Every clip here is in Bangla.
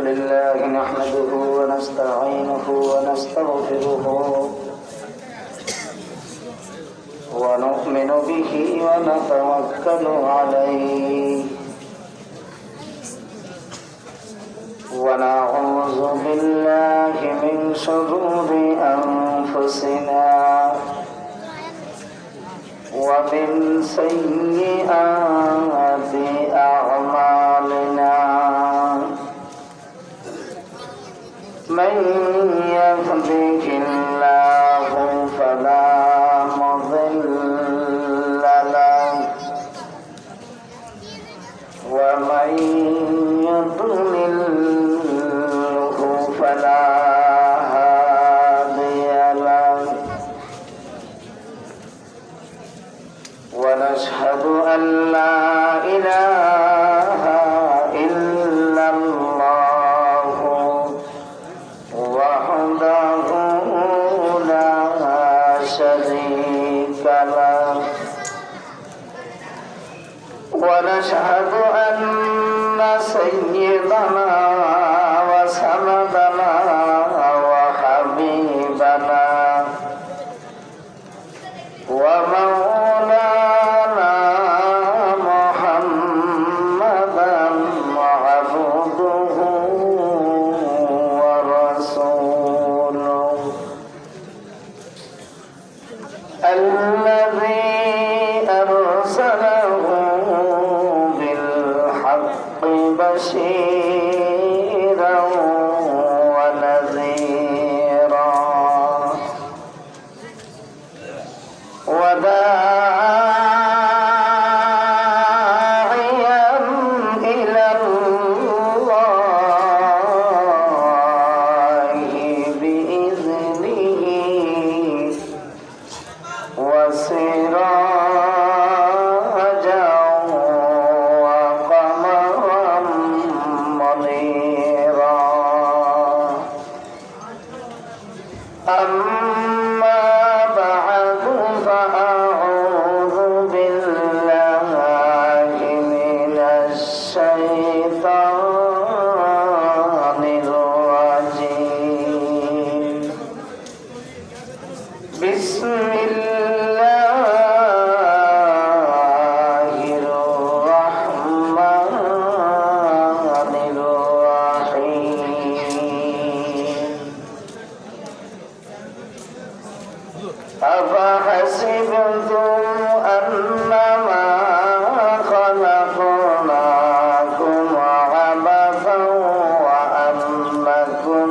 لله نحمده ونستعينه ونستغفره ونؤمن به ونتوكل عليه ونعوذ بالله من شرور أنفسنا ومن سيئات أعمالنا من يهده الله فلا مضل له ومن يضلله فلا هادي له ونشهد أن لا إله إلا الله وحده لا شريك له ونشهد أن سيدنا وسندنا وحبيبنا ومولانا محمدا عبده ورسوله الذي أرسله بالحق بشيرا ونذيرا وداعيا إلى الله بإذنه وسراجا وقمرا منيرا أما بعد فأعوذ بالله من الشيطان الرجيم بسم الله الرحمن الرحيم أفحسبتم أنما خلقناكم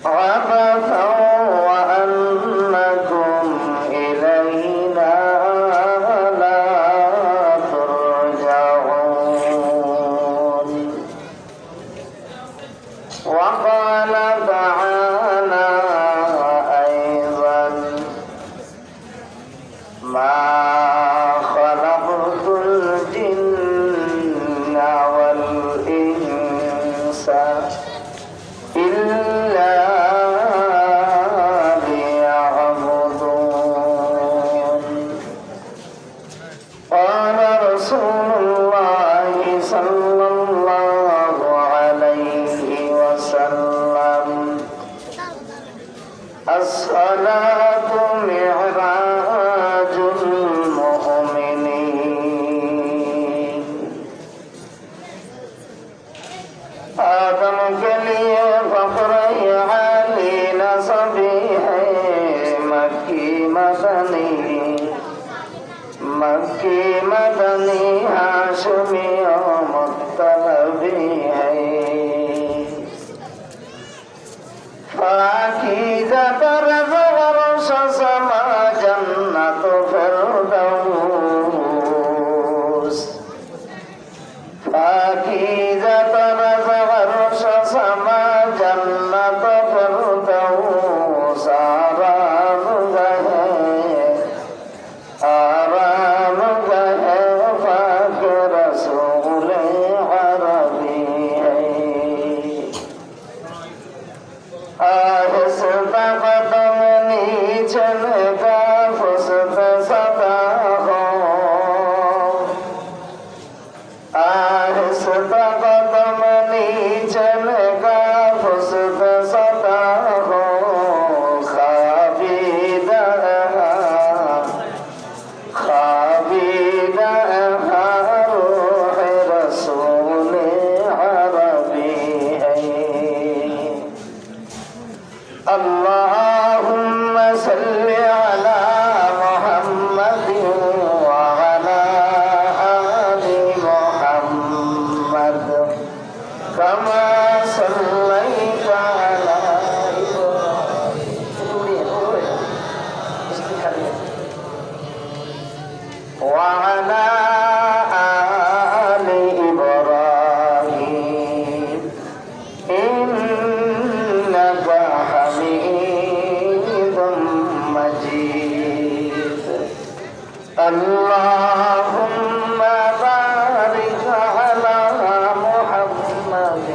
عبثا وأنكم إلينا لا ترجعون وقال تعالى أيضا ما خلقت الجن والإنس إلا ليعبدون قال رسول الله صلى الله عليه وسلم الصلاة معراج المؤمنين آدم के लिए फख्र आली नसबी है मक्की मदनी हाशमी और मुत्तलबी है फाकीज़ा तरज़ वर्ष समा जन्नत फिरदौस फाकीज़ा तरज़ वर्ष समा जन्नत फिरदौस आराम गए फाक रसूल अरबी كما صليت على وعلى آل إبراهيم إنك حميد مجيد اللهم بارك على محمد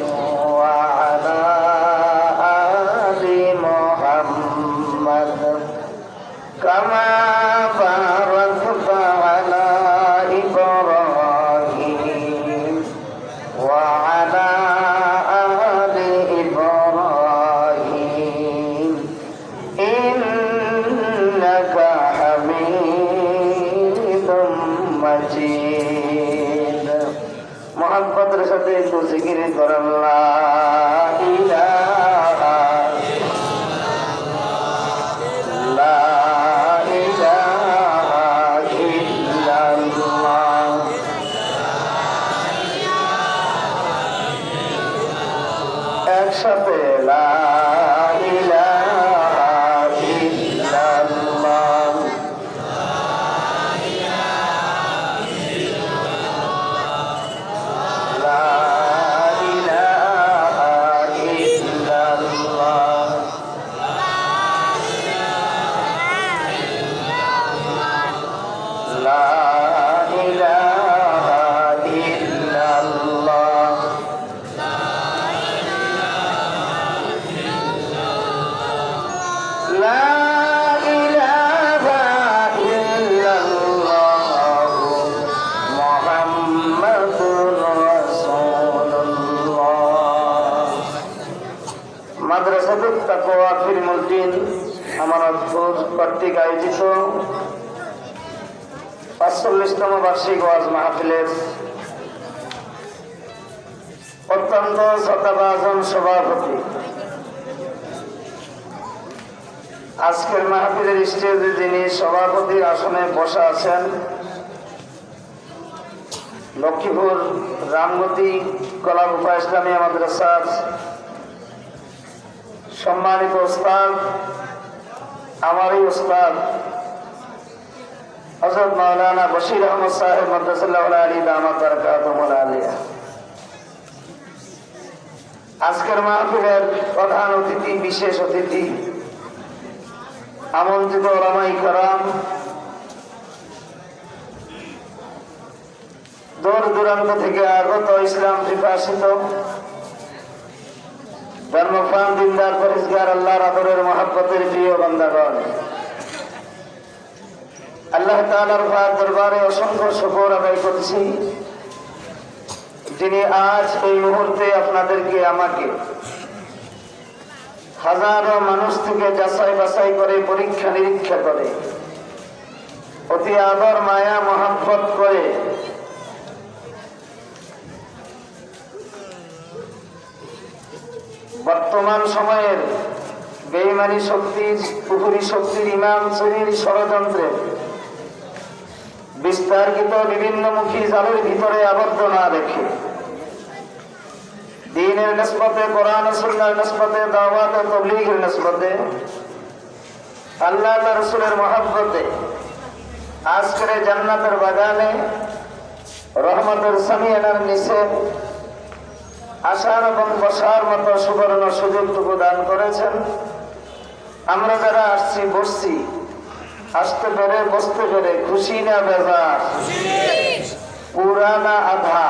وعلى آل محمد كما باركت على إبراهيم وعلى آل إبراهيم إنك حميد مجيد محبت رسالة একটু জিকির করেন লা ইলাহা লা ইলাহা ইল্লাল্লাহ একসাথে লা ইলাহা ইল্লাল্লাহ লা ইলাহা ইল্লাল্লাহ লা ইলাহা ইল্লাল্লাহ লা ইলাহা ইল্লাল্লাহ মুহাম্মাদুর রাসূলুল্লাহ মাদ্রাসাতুত তাকওয়া ফিল মুলজিন আমানতপুর কর্তৃক আয়োজিত ৪৫তম বার্ষিক ওয়াজ মাহফিলের অত্যন্ত শ্রদ্ধাভাজন সভাপতি আজকের মাহফিলের স্টেজে যিনি সভাপতির আসনে বসা আছেন লক্ষ্মীপুর রামগতি কলাকুফা ইসলামিয়া মাদ্রাসার সম্মানিত ওস্তাদ আমারই ওস্তাদ হযরত মাওলানা বশির আহমদ সাহেব মাদ্রাসাল্লাহ আলী দামাত বারাকাতুহুল আলিয়া আজকের মাহফিলের প্রধান অতিথি বিশেষ অতিথি আমন্ত্রিত ওলামায়ে কেরাম দূর দূরান্ত থেকে আগত ইসলাম পিপাসিত ধর্মপ্রাণ দিনদার পরিষ্কার আল্লাহর আদরের মহব্বতের প্রিয় বান্দাগণ আল্লাহ তাআলার পাক দরবারে অসংখ্য শুকর আদায় করছি যিনি আজ এই মুহূর্তে আপনাদেরকে আমাকে হাজারো মানুষ থেকে যাচাই বাছাই করে পরীক্ষা নিরীক্ষা করে অতি আদর মায়া মহব্বত করে বর্তমান সময়ের বেঈমানি শক্তির কুফরি শক্তির ইমাম শ্রেণীর ষড়যন্ত্রে বিস্তারিত বিভিন্নমুখী জালের ভিতরে আবদ্ধ না রেখে দ্বীনের নিসবতে কোরআন ও সুন্নাহর নিসবতে দাওয়াত ও তাবলীগের নিসবতে আল্লাহ তার রাসূলের মহব্বতে আজকের জান্নাতের বাগানে রহমতের সামিয়ানার নিচে আসার এবং বসার মতো সুবর্ণ সুযোগটুকু দান করেছেন আমরা যারা আসছি বসছি আসতে পেরে বসতে পেরে খুশি না বেজার পুরা না আধা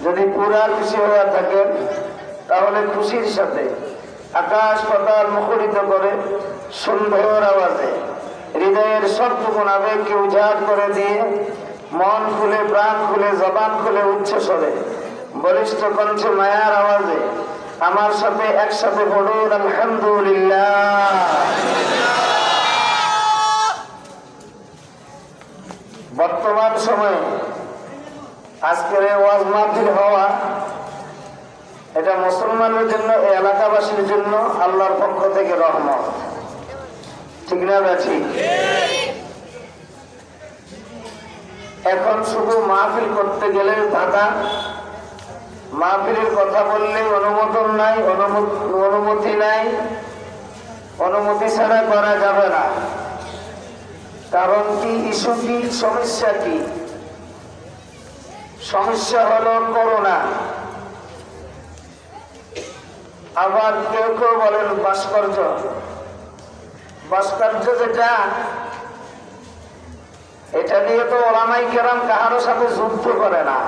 যদি পুরা খুশি হয়ে থাকেন তাহলে খুশির সাথে আকাশ পাতাল মুখরিত করে সুন্দর আওয়াজে হৃদয়ের সবটুকু আবেগকে উজাড় করে দিয়ে মন খুলে প্রাণ খুলে জবান খুলে উচ্চস্বরে বলিষ্ঠ কণ্ঠে মায়ার আওয়াজে আমার সাথে একসাথে পড়ুন আলহামদুলিল্লাহ। বর্তমান সময়ে আজকের ওয়াজ মাহফিল হওয়া এটা মুসলমানের জন্য এই এলাকাবাসীর জন্য আল্লাহর পক্ষ থেকে রহমত, ঠিক না ঠিক? এখন শুধু মাহফিল করতে গেলে ঢাকা মাহফিলের কথা বললে অনুমোদন নাই, অনুমতি নাই। অনুমতি ছাড়া করা যাবে না। কারণ কি, ইস্যু কি, সমস্যা কি? সমস্যা হলো করোনা। আবার কেউ কেউ বলেন ভাস্কর্য। ভাস্কর্য যেটা, এটা নিয়ে তো ওলামায়ে কেরাম কাহারো সাথে যুদ্ধ করে না,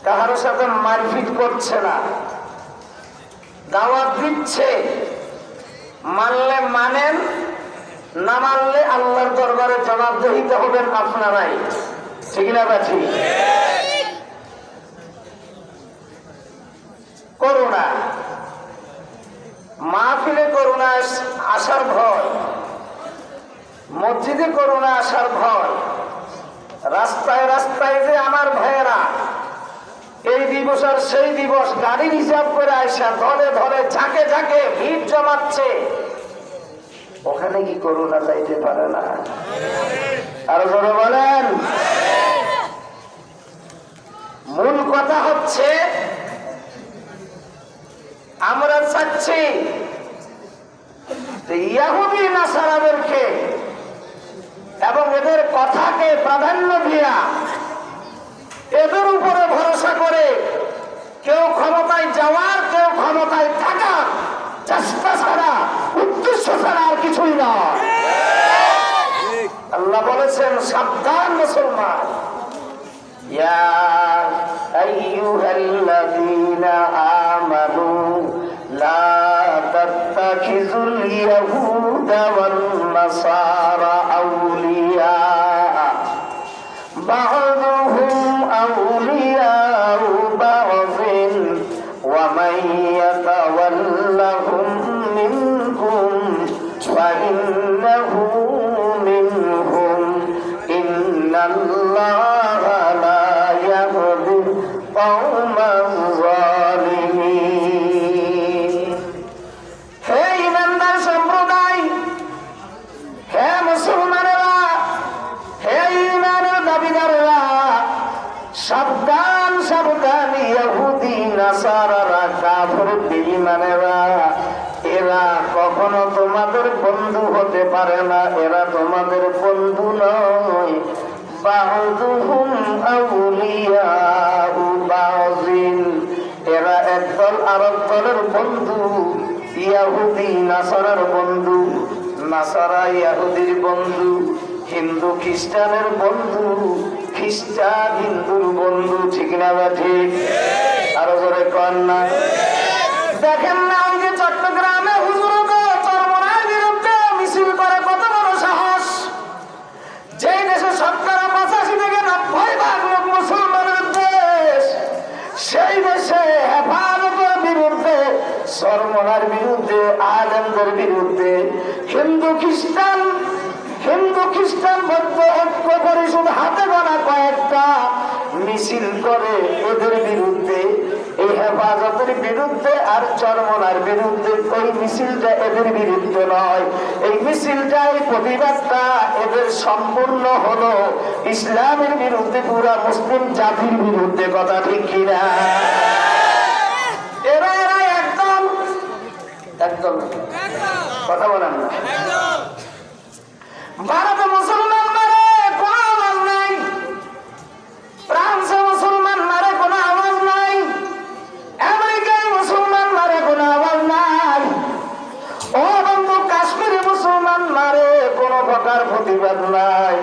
কাহারো সাথে মারপিট করছে না, দাওয়াত দিচ্ছে। মানলে মানেন, না মানলে আল্লাহর দরবারে জবাবদিহিতে হবেন আপনারাই। ঠিক না বা ঠিক? করোনা, মাহফিলে করোনা আসার ভয়, মসজিদে করোনা আসার ভয়, রাস্তায় রাস্তায় যে আমার ভাইয়েরা এই দিবস আর সেই দিবস গাড়ি রিজার্ভ করে আসা ধরে ধরে ঝাঁকে ঝাঁকে ভিড় জমাচ্ছে, ওখানে কি করোনা যাইতে পারে না? আরো জোরে বলেন। মূল কথা হচ্ছে, আমরা চাচ্ছি ইহুদি নাসারাদেরকে এবং এদের কথাকে প্রাধান্য দিয়া এদের উপরে ভরসা করে কেউ ক্ষমতায় যাওয়ার, কেউ ক্ষমতায় থাকার চেষ্টা ছাড়া, উদ্দেশ্য ছাড়া আর কিছুই নয়। আল্লাহ বলেছেন, সাবধান মুসলমান। ইয়া আইয়ুহাল্লাযীনা আমানু লা তাত্তাখিযুল ইয়াহুদা ওয়ান নাসারা আউলিয়া বা'দুহুম আউলিয়াউ বা'দিন ওয়া মান ইয়াতাওয়াল্লাহুম মিনকুম ফাইন্নাহু মিনহুম ইন্নাল্লাহা লা ইয়াহদি কওমাজ যালিমিন। হে ঈমানদার সম্প্রদায়, হে মুসলমানেরা, হে ঈমানের দাবিদারেরা, সাবধান সাবধান। ইহুদি নাসারারা, কাফির বেঈমানেরা, এরা কখনো তোমাদের বন্ধু হতে পারে না, এরা তোমাদের বন্ধু নয়। বা'দুহুম আউলিয়াউ বা'দিন, এরা একদল আরেক দলের বন্ধু। ইহুদি নাসারার বন্ধু, নাসারা ইহুদির বন্ধু, হিন্দু খ্রিস্টানের বন্ধু, খ্রিস্টান হিন্দুর বন্ধু। ঠিক না বা ঠিক? আরো জোরে কর না। দেখেন না, ওই যে চট্টগ্রামে হুজুরকে চরমোনাইর বিরুদ্ধে মিছিল করে, কত বড় সাহস! যেই দেশে শতকরা 85 থেকে 90% লোক মুসলমানের দেশ, সেই দেশে হেফাজতের বিরুদ্ধে, চরমোনার বিরুদ্ধে, আলেমদের বিরুদ্ধে হিন্দু খ্রিস্টান বৌদ্ধ ঐক্য পরিষদ হাতে গোনা কয়েকটা মিছিল করে এদের বিরুদ্ধে, এই হেফাজতের বিরুদ্ধে। আর চরমোনার বিরুদ্ধে ওই মিছিলটা এদের বিরুদ্ধে নয়, এই মিছিলটা, এই প্রতিবাদটা এদের সম্পূর্ণ হলো ইসলামের বিরুদ্ধে, পুরা মুসলিম জাতির বিরুদ্ধে। কথা ঠিক কিনা? এরা একদম কথা বলেন না। ভারতে মুসলমান মারে, কোনো আওয়াজ নাই। ফ্রান্সে মুসলমান মারে, কোনো আওয়াজ নাই। আমেরিকায় মুসলমান মারে, কোনো আওয়াজ নাই। ও বন্ধু, কাশ্মীরে মুসলমান মারে, কোনো প্রকার প্রতিবাদ নাই।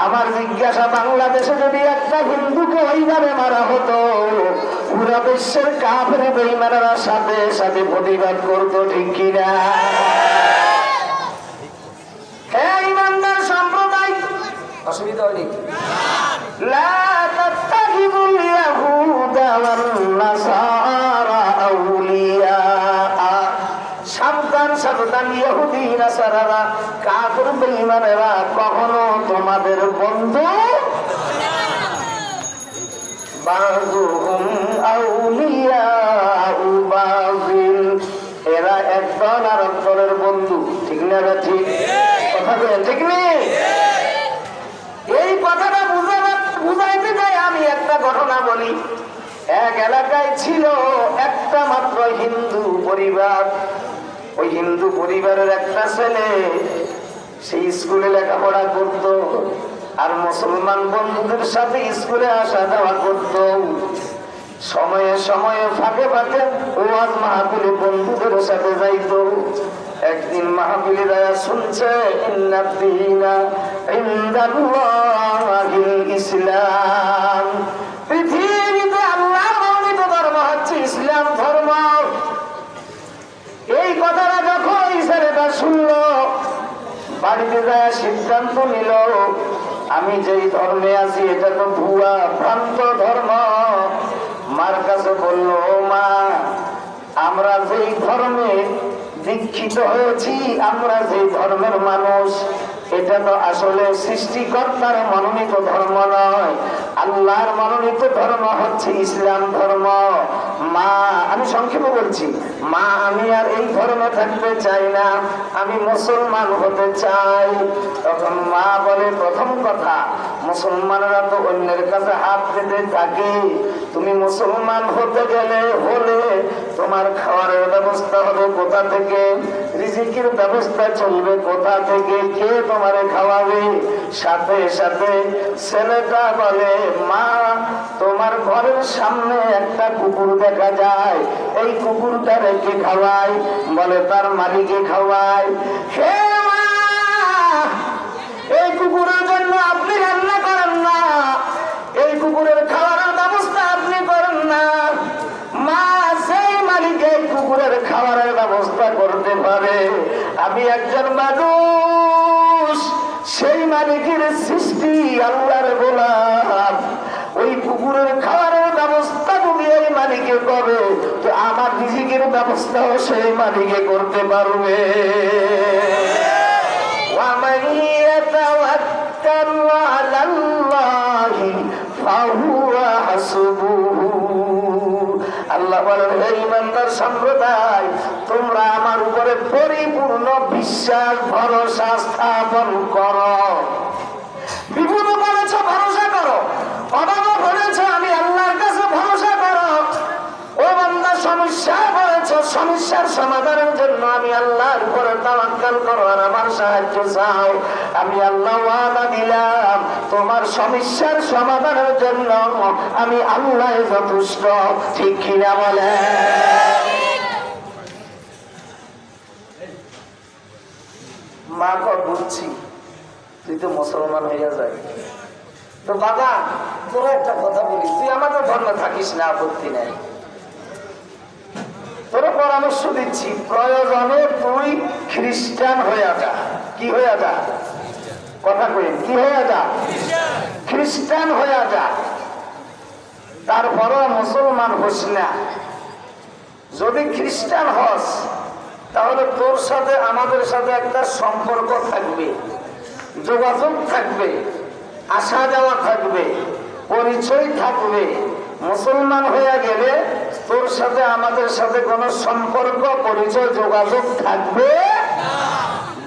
আমার জিজ্ঞাসা, বাংলাদেশে যদি একটা হিন্দুকে ওইভাবে মারা হতো, পুরা বিশ্বের কাফের বেঈমানেরা সাথে সাথে প্রতিবাদ করতো। ঠিক কিনা? হে ঈমানদার সম্প্রদায়, অসুবিধা হয়নি? লা তাত্তাখিযুল ইয়াহুদা ওয়ান নাসারা আউলিয়া, সাবধান সাবধান। ইহুদি নাসারারা, কাফির বেঈমানেরা কখনো তোমাদের বন্ধু। বা'দুহুম আউলিয়াউ বা'দিন, এরা একদল আরেক দলের বন্ধু। ঠিক না? ঠিক কথা বলেন, ঠিক নেই? এই কথাটা বুঝাইতে চাই আমি। আমি একটা ঘটনা বলি। এক এলাকায় ছিল একটা মাত্র হিন্দু পরিবার। ওই হিন্দু পরিবারের একটা ছেলে সেই স্কুলে লেখাপড়া করত, আর মুসলমান বন্ধুদের সাথে স্কুলে আসা যাওয়া করত। সময়ে সময়ে ফাঁকে ফাঁকে ওয়াজ মাহফিলে বন্ধুদের সাথে যাইত। একদিন মাহফিলে যায় শুনছে ইন্নাদ্দীনা ইনদাল্লাহিল ইসলাম, পৃথিবীতে আল্লাহ মনোনীত ধর্ম হচ্ছে ইসলাম ধর্ম। এই কথাটা যখন এই ছেলেটা শুনলো, বাড়িতে যায় সিদ্ধান্ত নিল, আমি যেই ধর্মে আছি এটা তো ভুয়া ভ্রান্ত ধর্ম। মার কাছে বলল, ও মা, আমরা যেই ধর্মে দীক্ষিত হয়েছি, আমরা যেই ধর্মের মানুষ, এটা তো আসলে সৃষ্টিকর্তার মনোনীত ধর্ম নয়, আল্লাহর মনোনীত ধর্ম হচ্ছে ইসলাম ধর্ম। মা, আমি সংক্ষেপে বলছি, মা আমি আর এই ধর্মে থাকতে চাই না, আমি মুসলমান হতে চাই। তখন মা বলে, প্রথম কথা, মুসলমানরা তো অন্যের কাছে হাত পেতে থাকে, তুমি মুসলমান হতে গেলে তোমার খাওয়ারের ব্যবস্থা হবে কোথা থেকে, রিজিকের ব্যবস্থা চলবে কোথা থেকে, কে তোমারে খাওয়াবে? সাথে সাথে ছেলেটা বলে, মা তোমার ঘরের সামনে একটা কুকুর দেখা যায়, এই কুকুরটা রেখে খাওয়াই। বলে, তার মালিকে খাওয়াই। হে মা, এই কুকুরের জন্য আপনি রান্না করেন না, এই কুকুরের খাওয়ার ব্যবস্থা আপনি করেন না। মা, সেই মালিকে কুকুরের খাবারের ব্যবস্থা করতে পারে, আমি একজন মানুষ, সেই মালিকের সৃষ্টি, আল্লাহর গোলাম। ওই কুকুরের খাবারের ব্যবস্থা যদি এই মালিকে করে, তো আমার রিজিকের ব্যবস্থাও সেই মালিকে করতে পারবে। وَمَن يَتَوَكَّلْ عَلَى اللَّهِ فَهُوَ حَسْبُهُ। আল্লাহ বলেন, হে ঈমানদার সম্প্রদায়, তোমরা আমার উপরে পরিপূর্ণ বিশ্বাস ভরসা স্থাপন করো। বিপদে পড়েছ, ভরসা করো। অভাবে পড়েছ, আমি আল্লাহর কাছে ভরসা করো। ও বান্দা, সমস্যায় পড়েছ, সমস্যার সমাধানের জন্য আমি আল্লাহর উপরে তাওয়াক্কুল করো আর আমার সাহায্য চাও। আমি আল্লাহ ওয়াদা দিলাম, তোমার সমস্যার সমাধানের জন্য আমি আল্লাহ যথেষ্ট। ঠিক কিনা বলে? মা কর বুঝছি, তুই তো মুসলমান হইয়া যায়, তো বাবা তোরা একটা কথা বলি, তুই আমাদের ধর্মে থাকিস না, আপত্তি নাই, তোরা পরামর্শ দিচ্ছি, প্রয়োজনে তুই খ্রিস্টান হইয়া যা। কি হইয়া যা? কথা কই, কি হইয়া যা? খ্রিস্টান হইয়া যা। তারপরও মুসলমান হোস না। যদি খ্রিস্টান হস, তাহলে তোর সাথে আমাদের সাথে একটা সম্পর্ক থাকবে, যোগাযোগ থাকবে, আসা যাওয়া থাকবে, পরিচয় থাকবে। মুসলমান হয়ে গেলে তোর সাথে আমাদের সাথে কোনো সম্পর্ক, পরিচয়, যোগাযোগ থাকবে।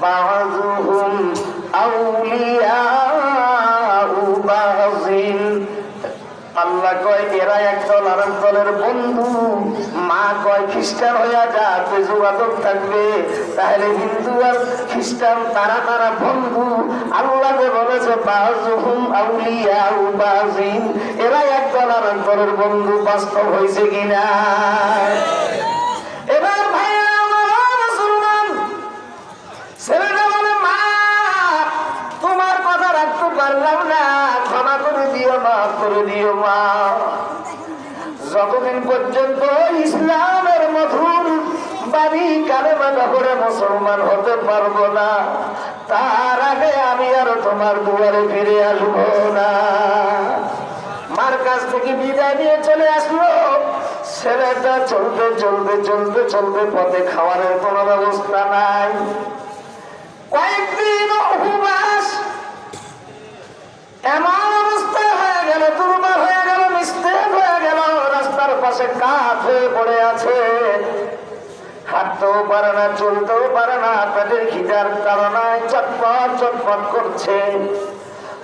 বাযুহুম আউলিয়াউ বাযিন, আল্লাহ কয় এরা একদল আর এক দলের বন্ধু। মা কয় খ্রিস্টান হইয়া যা, তুই যোগাযোগ থাকবে। তাহলে হিন্দু আর খ্রিস্টান তারা তারা বন্ধু। আল্লাহ বলেছে বাযুহুম আউলিয়াউ বাযিন, এরা একদল আর এক দলের বন্ধু। বাস্তব হয়েছে কিনা? এবার ভাইরা আমার মুসলমান, ছেলেটা বলে, মা তোমার কথা রাখতে পারলাম না, ক্ষমা করে দিও, মাফ করে দিও মা। যতদিন পর্যন্ত ইসলামের মধুর বাণী কালেমা করে মুসলমান হতে পারবো না, তার আগে আমি আর তোমার দুয়ারে ফিরে আসবো না। মার কাছ থেকে বিদায় নিয়ে চলে আসলো। ছেলেটা চলতে চলতে চলতে চলতে পথে খাওয়ারের কোনো ব্যবস্থা নাই। কয়েকদিন উপবাস, এমন অবস্থা হয়ে গেল, দুর্বল হয়ে গেল, নিস্তেজ হয়ে গেল। রাস্তার পাশে কাঠ হয়ে পড়ে আছে, হাঁটতেও পারে না, চলতেও পারে না, পেটের খিদার কারণে চটপট চটপট করছে।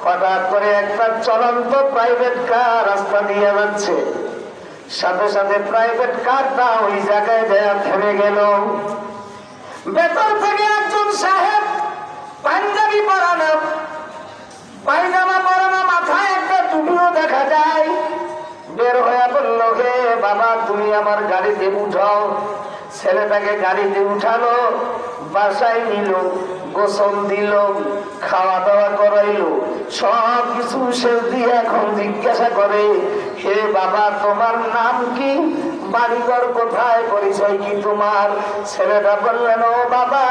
হঠাৎ করে একটা চলন্ত প্রাইভেট কার রাস্তা দিয়ে যাচ্ছে, সাথে সাথে প্রাইভেট কারটা ওই জায়গায় দেয়া থেমে গেল। ভেতর থেকে একজন সাহেব পাঞ্জাবি পরানো, পায়জামা পরানো, মাথায় একটা টুপিও দেখা যায়, বের হয়ে বলল, হে বাবা তুমি আমার গাড়িতে উঠাও। ছেলেটাকে গাড়িতে উঠালো, বাসায় নিল, গোসল দিল, খাওয়া দাওয়া করাইলো, সব কিছু শেষ দিয়ে এখন জিজ্ঞাসা করে, হে বাবা তোমার নাম কি, বাড়িঘর কোথায়, পরিচয় কি তোমার? ছেলেটা বললেন, ও বাবা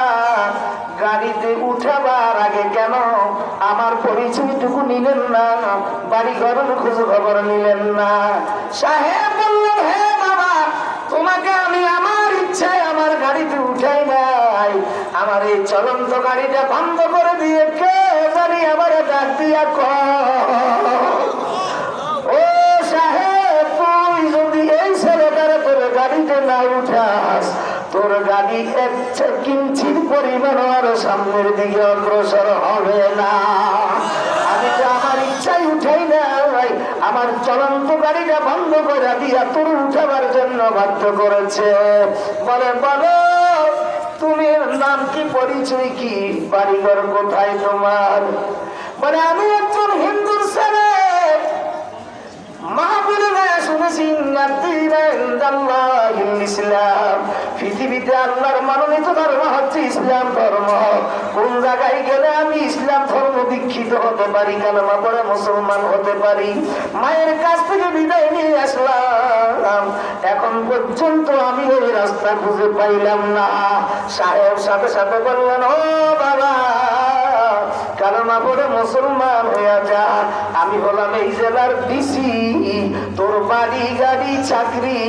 গাড়িতে উঠাবার আগে কেন আমার পরিচয়টুকু নিলেন না, বাড়িঘরের খোঁজ খবর নিলেন না? সাহেব বললেন, হে বাবা তোমাকে আমি আমার ইচ্ছায় আমার গাড়িতে উঠাই নাই, আমার এই চলন্ত গাড়িটা বন্ধ করে দিয়ে কে জানি আমার ডাক দিয়া ও সাহেব তুই যদি এই ছেলেটারে তোর গাড়িতে না উঠাস, তোর গাড়ি এক কিঞ্চিত পরিমাণ আর সামনের দিকে অগ্রসর হবে না। আমি তো আমার ইচ্ছাই উঠাই নাই, আমার চলন্ত গাড়িটা বন্ধ করে দিয়া তোর উঠাবার জন্য বাধ্য করেছে। বলে বলো তুমি নাম কি, পরিচয় কি, বাড়িঘর কোথায় তোমার? বলে আমি একজন হিন্দুর ছেলে, পৃথিবীতে আল্লাহর মনোনীত ধর্ম হচ্ছে ইসলাম ধর্ম। কোন জায়গায় গেলে আমি ইসলাম ধর্ম দীক্ষিত হতে পারি, কালেমা পড়ে মুসলমান হতে পারি? মায়ের কাছ থেকে বিদায় নিয়ে আসলাম, এখন পর্যন্ত আমি ওই রাস্তা খুঁজে পাইলাম না। সাহেব সাথে সাথে বললেন, ও বাবা কালেমা পড়ে মুসলমান হইয়া যা, আমি হলাম এই জেলার ডিসি, তোর বাড়ি গাড়ি চাকরি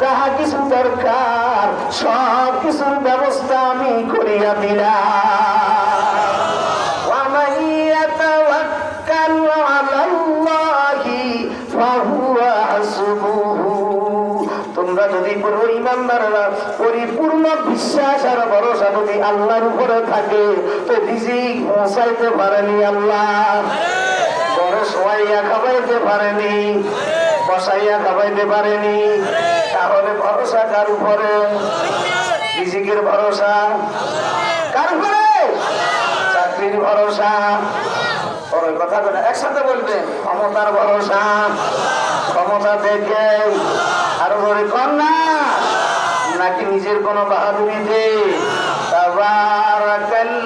যাহা কিছু দরকার সব কিছুর ব্যবস্থা আমি করিয়া দিলাম। তোমরা যদি ইমানদাররা পরিপূর্ণ বিশ্বাস আর ভরসা যদি আল্লাহর উপরে থাকে তো রিজিক পৌঁছাইতে পারেনি আল্লাহ, বড় সোয়াইয়া খাবাইতে পারেনি, বসাইয়া খাবাইতে পারেনি, তাহলে ভরসা কার উপরে? রিজিকের ভরসা কার উপরে? চাকরির ভরসা, কথা বলে একসাথে বলবেন, ক্ষমতার ভরসা, ক্ষমতা দেখে আরো বলে কন্যা নাকি নিজের কোন বাহাদুরিতে? তাবারাকাল্লাযী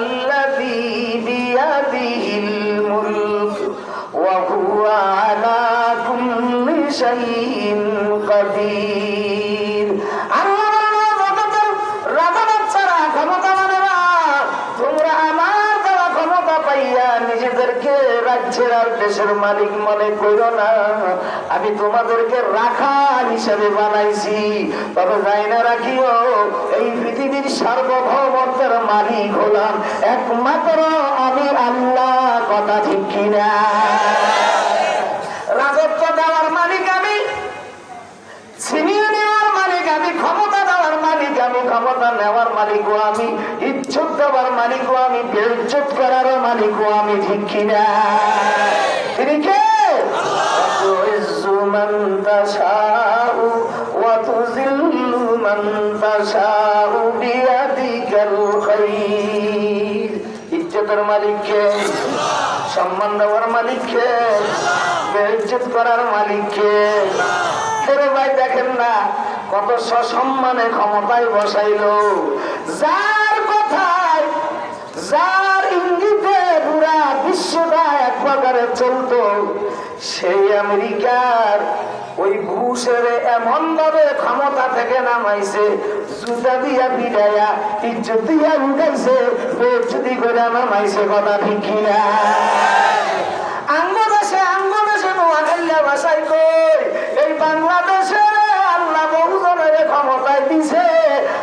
বিয়াদিহিল মুলক ওয়া হুয়া আলা কুল্লি শাইইন কাদির। আল্লাহ জগতের রাজা বাচ্চারা, ক্ষমতাবানেরা, তোমরা আমার দেওয়া ক্ষমতা পাইয়া নিজেদেরকে রাজ্যের আর দেশের মালিক মনে করো না, আমি তোমাদেরকে রাখাল হিসেবে বানাইছি। তবে যাই না রাখিও এই পৃথিবীর সার্বভৌমত্বের মালিক হলাম একমাত্র আমি আল্লাহ, কথা ঠিক কিনা? রাজত্ব দেওয়ার মালিক আমি, ছিনিয়ে নেওয়ার মালিক আমি, ক্ষমতা দেওয়ার মালিক আমি, ক্ষমতা নেওয়ার মালিকও আমি, ইজ্জত দেওয়ার মালিকও আমি, বেইজ্জত করার মালিকও আমি, ঠিক কিনা? তিনি কে? তুইজ্জু মান তাশাউ ওয়া তুযিল্লু মান তাশাউ বিয়াদিকাল খায়র। ইজ্জতের মালিক কে? সম্মান দেওয়ার মালিক কে? বেইজ্জত করার মালিক কে? ভাই দেখেন না কত সসম্মানে ক্ষমতায় বসাইলো, যার কথায় যার ইঙ্গিতে পুরা বিশ্বটা এক প্রকারে চলতো, সেই আমেরিকার ওই বুশের এমন ভাবে ক্ষমতা থেকে নামাইছে, জুতা দিয়া পিটাইয়া ইজ্জত দিয়া উঠাইছে, বেইজ্জতি করে নামাইছে, কথা ঠিক কিনা? আঙ্গদেশে নোয়াখাইয়া ভাষায় কই এই বাংলাদেশে আল্লাহ বহুজনের ক্ষমতায় দিছে,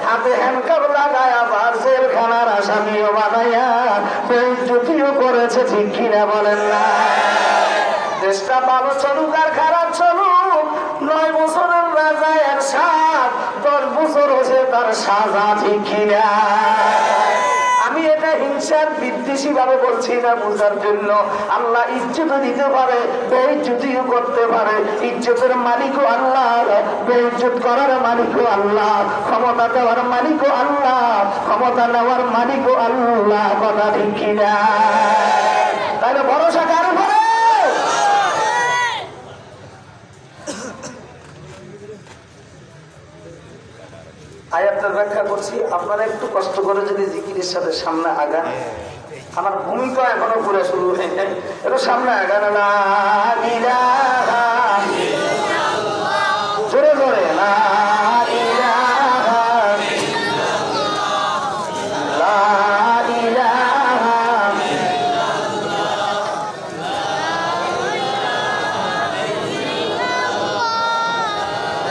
হাতে হ্যান্ডকাপ লাগায়া আবার জেলখানার আসামিও বানাইয়া বেইজ্জতিও করেছে, ঠিক কিনা বলেন না? দেশটা ভালো চলুক আর খারাপ চলুক, 9 বছরের রাজা এর 7, 10 বছর হয়েছে তার সাজা, ঠিক কিনা? আমি এটা হিংসা হিসাব বিদ্বেষী ভাবে বলছি না, বোঝার জন্য। আল্লাহ ইজ্জত দিতে পারে, বেইজ্জতিও করতে পারে। ইজ্জতের মালিকও আল্লাহ, বেইজ্জত করার মালিকও আল্লাহ, ক্ষমতা দেওয়ার মালিকও আল্লাহ, ক্ষমতা নেওয়ার মালিকও আল্লাহ। কথা ঠিক কিনা? তাহলে ভরসা কার উপরে? আয়াতটার ব্যাখ্যা করছি, আপনারা একটু কষ্ট করে যদি জিকিরের সাথে সামনে আগান। আমার ভূমিকা এখনো পুরো শুরু হয় নাই, একটু সামনে আগান। জোরে জোরে না,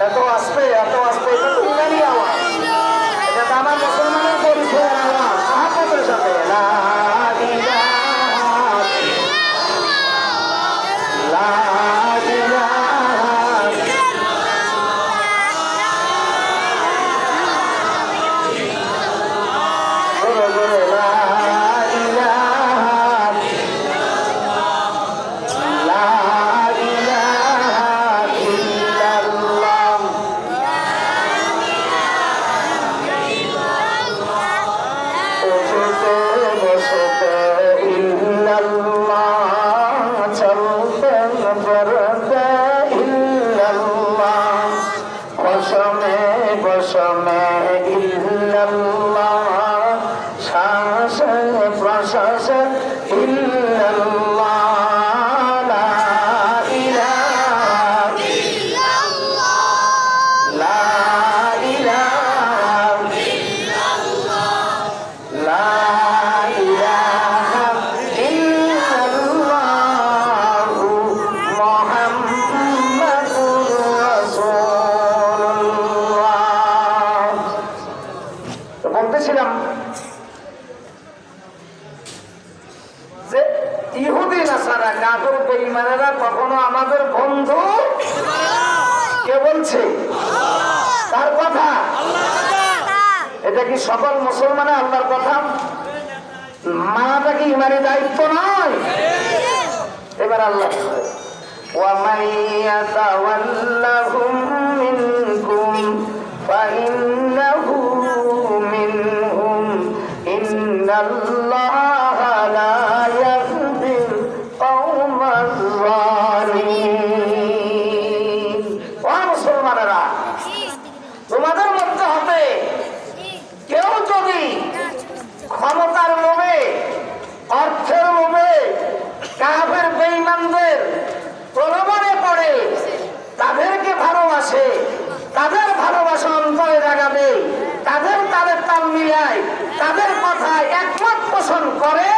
এত আসবে এত আসবে, এটা তো ইমানি আওয়াজ, এটা তো আমার মুসলমানের পরিচয়ের আওয়াজ। সাহাবাদের সাথে লা ইলাহা লা ইলাহা জোরে জোরে লা ইলাহা লা ইলাহা ইল্লাল্লাহ। উঠতে বসতে ইল্লাল্লাহ, চলতে ফিরতে ইল্লাল্লাহ, বসমে বসমে ইল্লাল্লাহ, শ্বাসে প্রশ্বাসে ইল্লাল্লাহ। লা ইলাহা লা ইলাহা লা ইলাহা ইল্লাল্লাহু মুহাম্মাদুর রাসূলুল্লাহ। তো বলতেছিলাম যে ইহুদি নাসারা, কাফের বেঈমানেরা কখনো আমাদের বন্ধু। কে বলছে? তার কথা। এটা কি সকল মুসলমানের আল্লাহর কথা মানাটা কি ইমানি দায়িত্ব নয়? এবার আল্লাহ وَمَن يَتَوَلَّهُم مِّنكُمْ فَإِنَّهُ مِنْهُمْ إِنَّ اللَّهَ لَا يَهْدِي الْقَوْمَ الظَّالِمِينَ। ও মুসলমানেরা, তোমাদের মধ্যে হতে কেউ যদি ক্ষমতার লোভে, অর্থের লোভে, কাফের বেঈমানদের প্রলোভনে পড়ে তাদেরকে ভালোবাসে, তাদের ভালোবাসা অন্তরে জায়গা দেয়, তাদের তাল মিলায়, তাদের কথায় একমত পোষণ করে,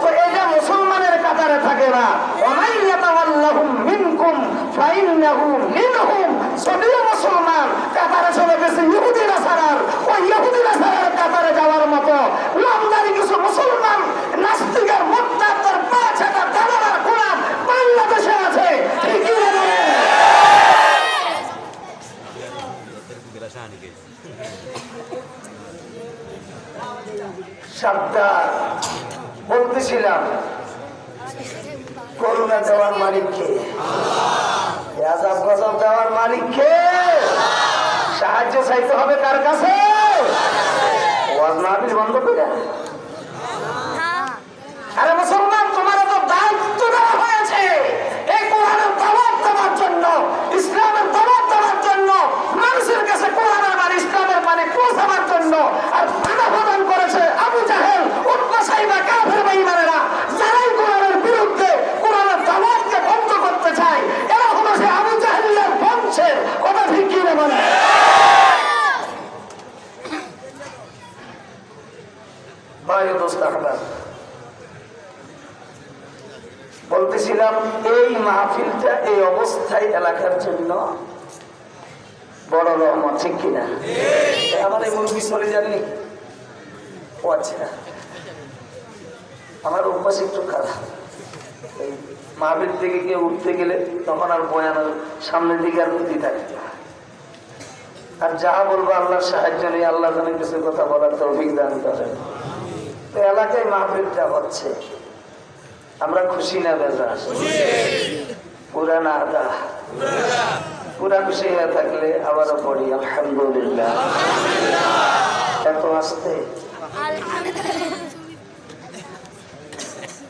তো এটা মুসলমানের কাতারে থাকে না। ওয়ামান ইয়াতাওয়াল্লাহুম মিনকুম ফাইন্নাহু মিনহুম। যদিও মুসলমান কাতারে চলে গেছে ইহুদি নাসারার, ওই ইহুদি নাসারার কাতারে যাওয়ার মতো নামদারি কিছু মুসলমান নাস্তিকের মুরতাদের পাঁচটা দালালের গোলাম বাংলাদেশে আছে। ঠিকই না? সাবধান। বলতেছিলাম করুণা দেওয়ার মালিককে, আযাব গজব দেওয়ার মালিককে সাহায্য চাইতে হবে কার কাছে? ওয়াজ মাহফিল বন্ধ করে। আরে মুসলমান, তোমার তো দায়িত্ব দেওয়া হয়েছে এই কোরআনের দাওয়াত দেওয়ার জন্য, ইসলামের দাওয়াত দেওয়ার জন্য, মানুষের কাছে কোরআনের মানে ইসলামের মানে পৌঁছাবার জন্য। আর বাধা প্রদান করেছে আবু জাহেল, উতবা, সাইবা, কাফের বেঈমানেরা, যারাই কোরআনের বিরুদ্ধে, কোরআনের দাওয়াতকে বন্ধ করতে চায়, এরা হলো সে আবু জাহেলের বংশের। কথা ঠিক কি না বলে? ভাই দোস্ত আহমদ, বলতেছিলাম এই মাহফিলটা এই অবস্থায় এলাকার জন্য বড় রহমত। ঠিক কিনা? আমার এই মুরগি চলে যাননি? ও আচ্ছা, আমার অভ্যাস একটু খারাপ। এই মাহফিল থেকে কেউ উঠতে গেলে তখন আর বয়ানের সামনের দিকে আর গতি থাকে না। আর যাহা বলবো আল্লাহর সাহায্য নিয়ে, আল্লাহ যেন কিছু কথা বলার তৌফিক দান করেন। এলাকায় মাহফিলটা হচ্ছে, আমরা খুশি না বেজার? পুরা না আদা? পুরা খুশি হয়ে থাকলে আবারও পড়ি আলহামদুলিল্লাহ। এত আসতে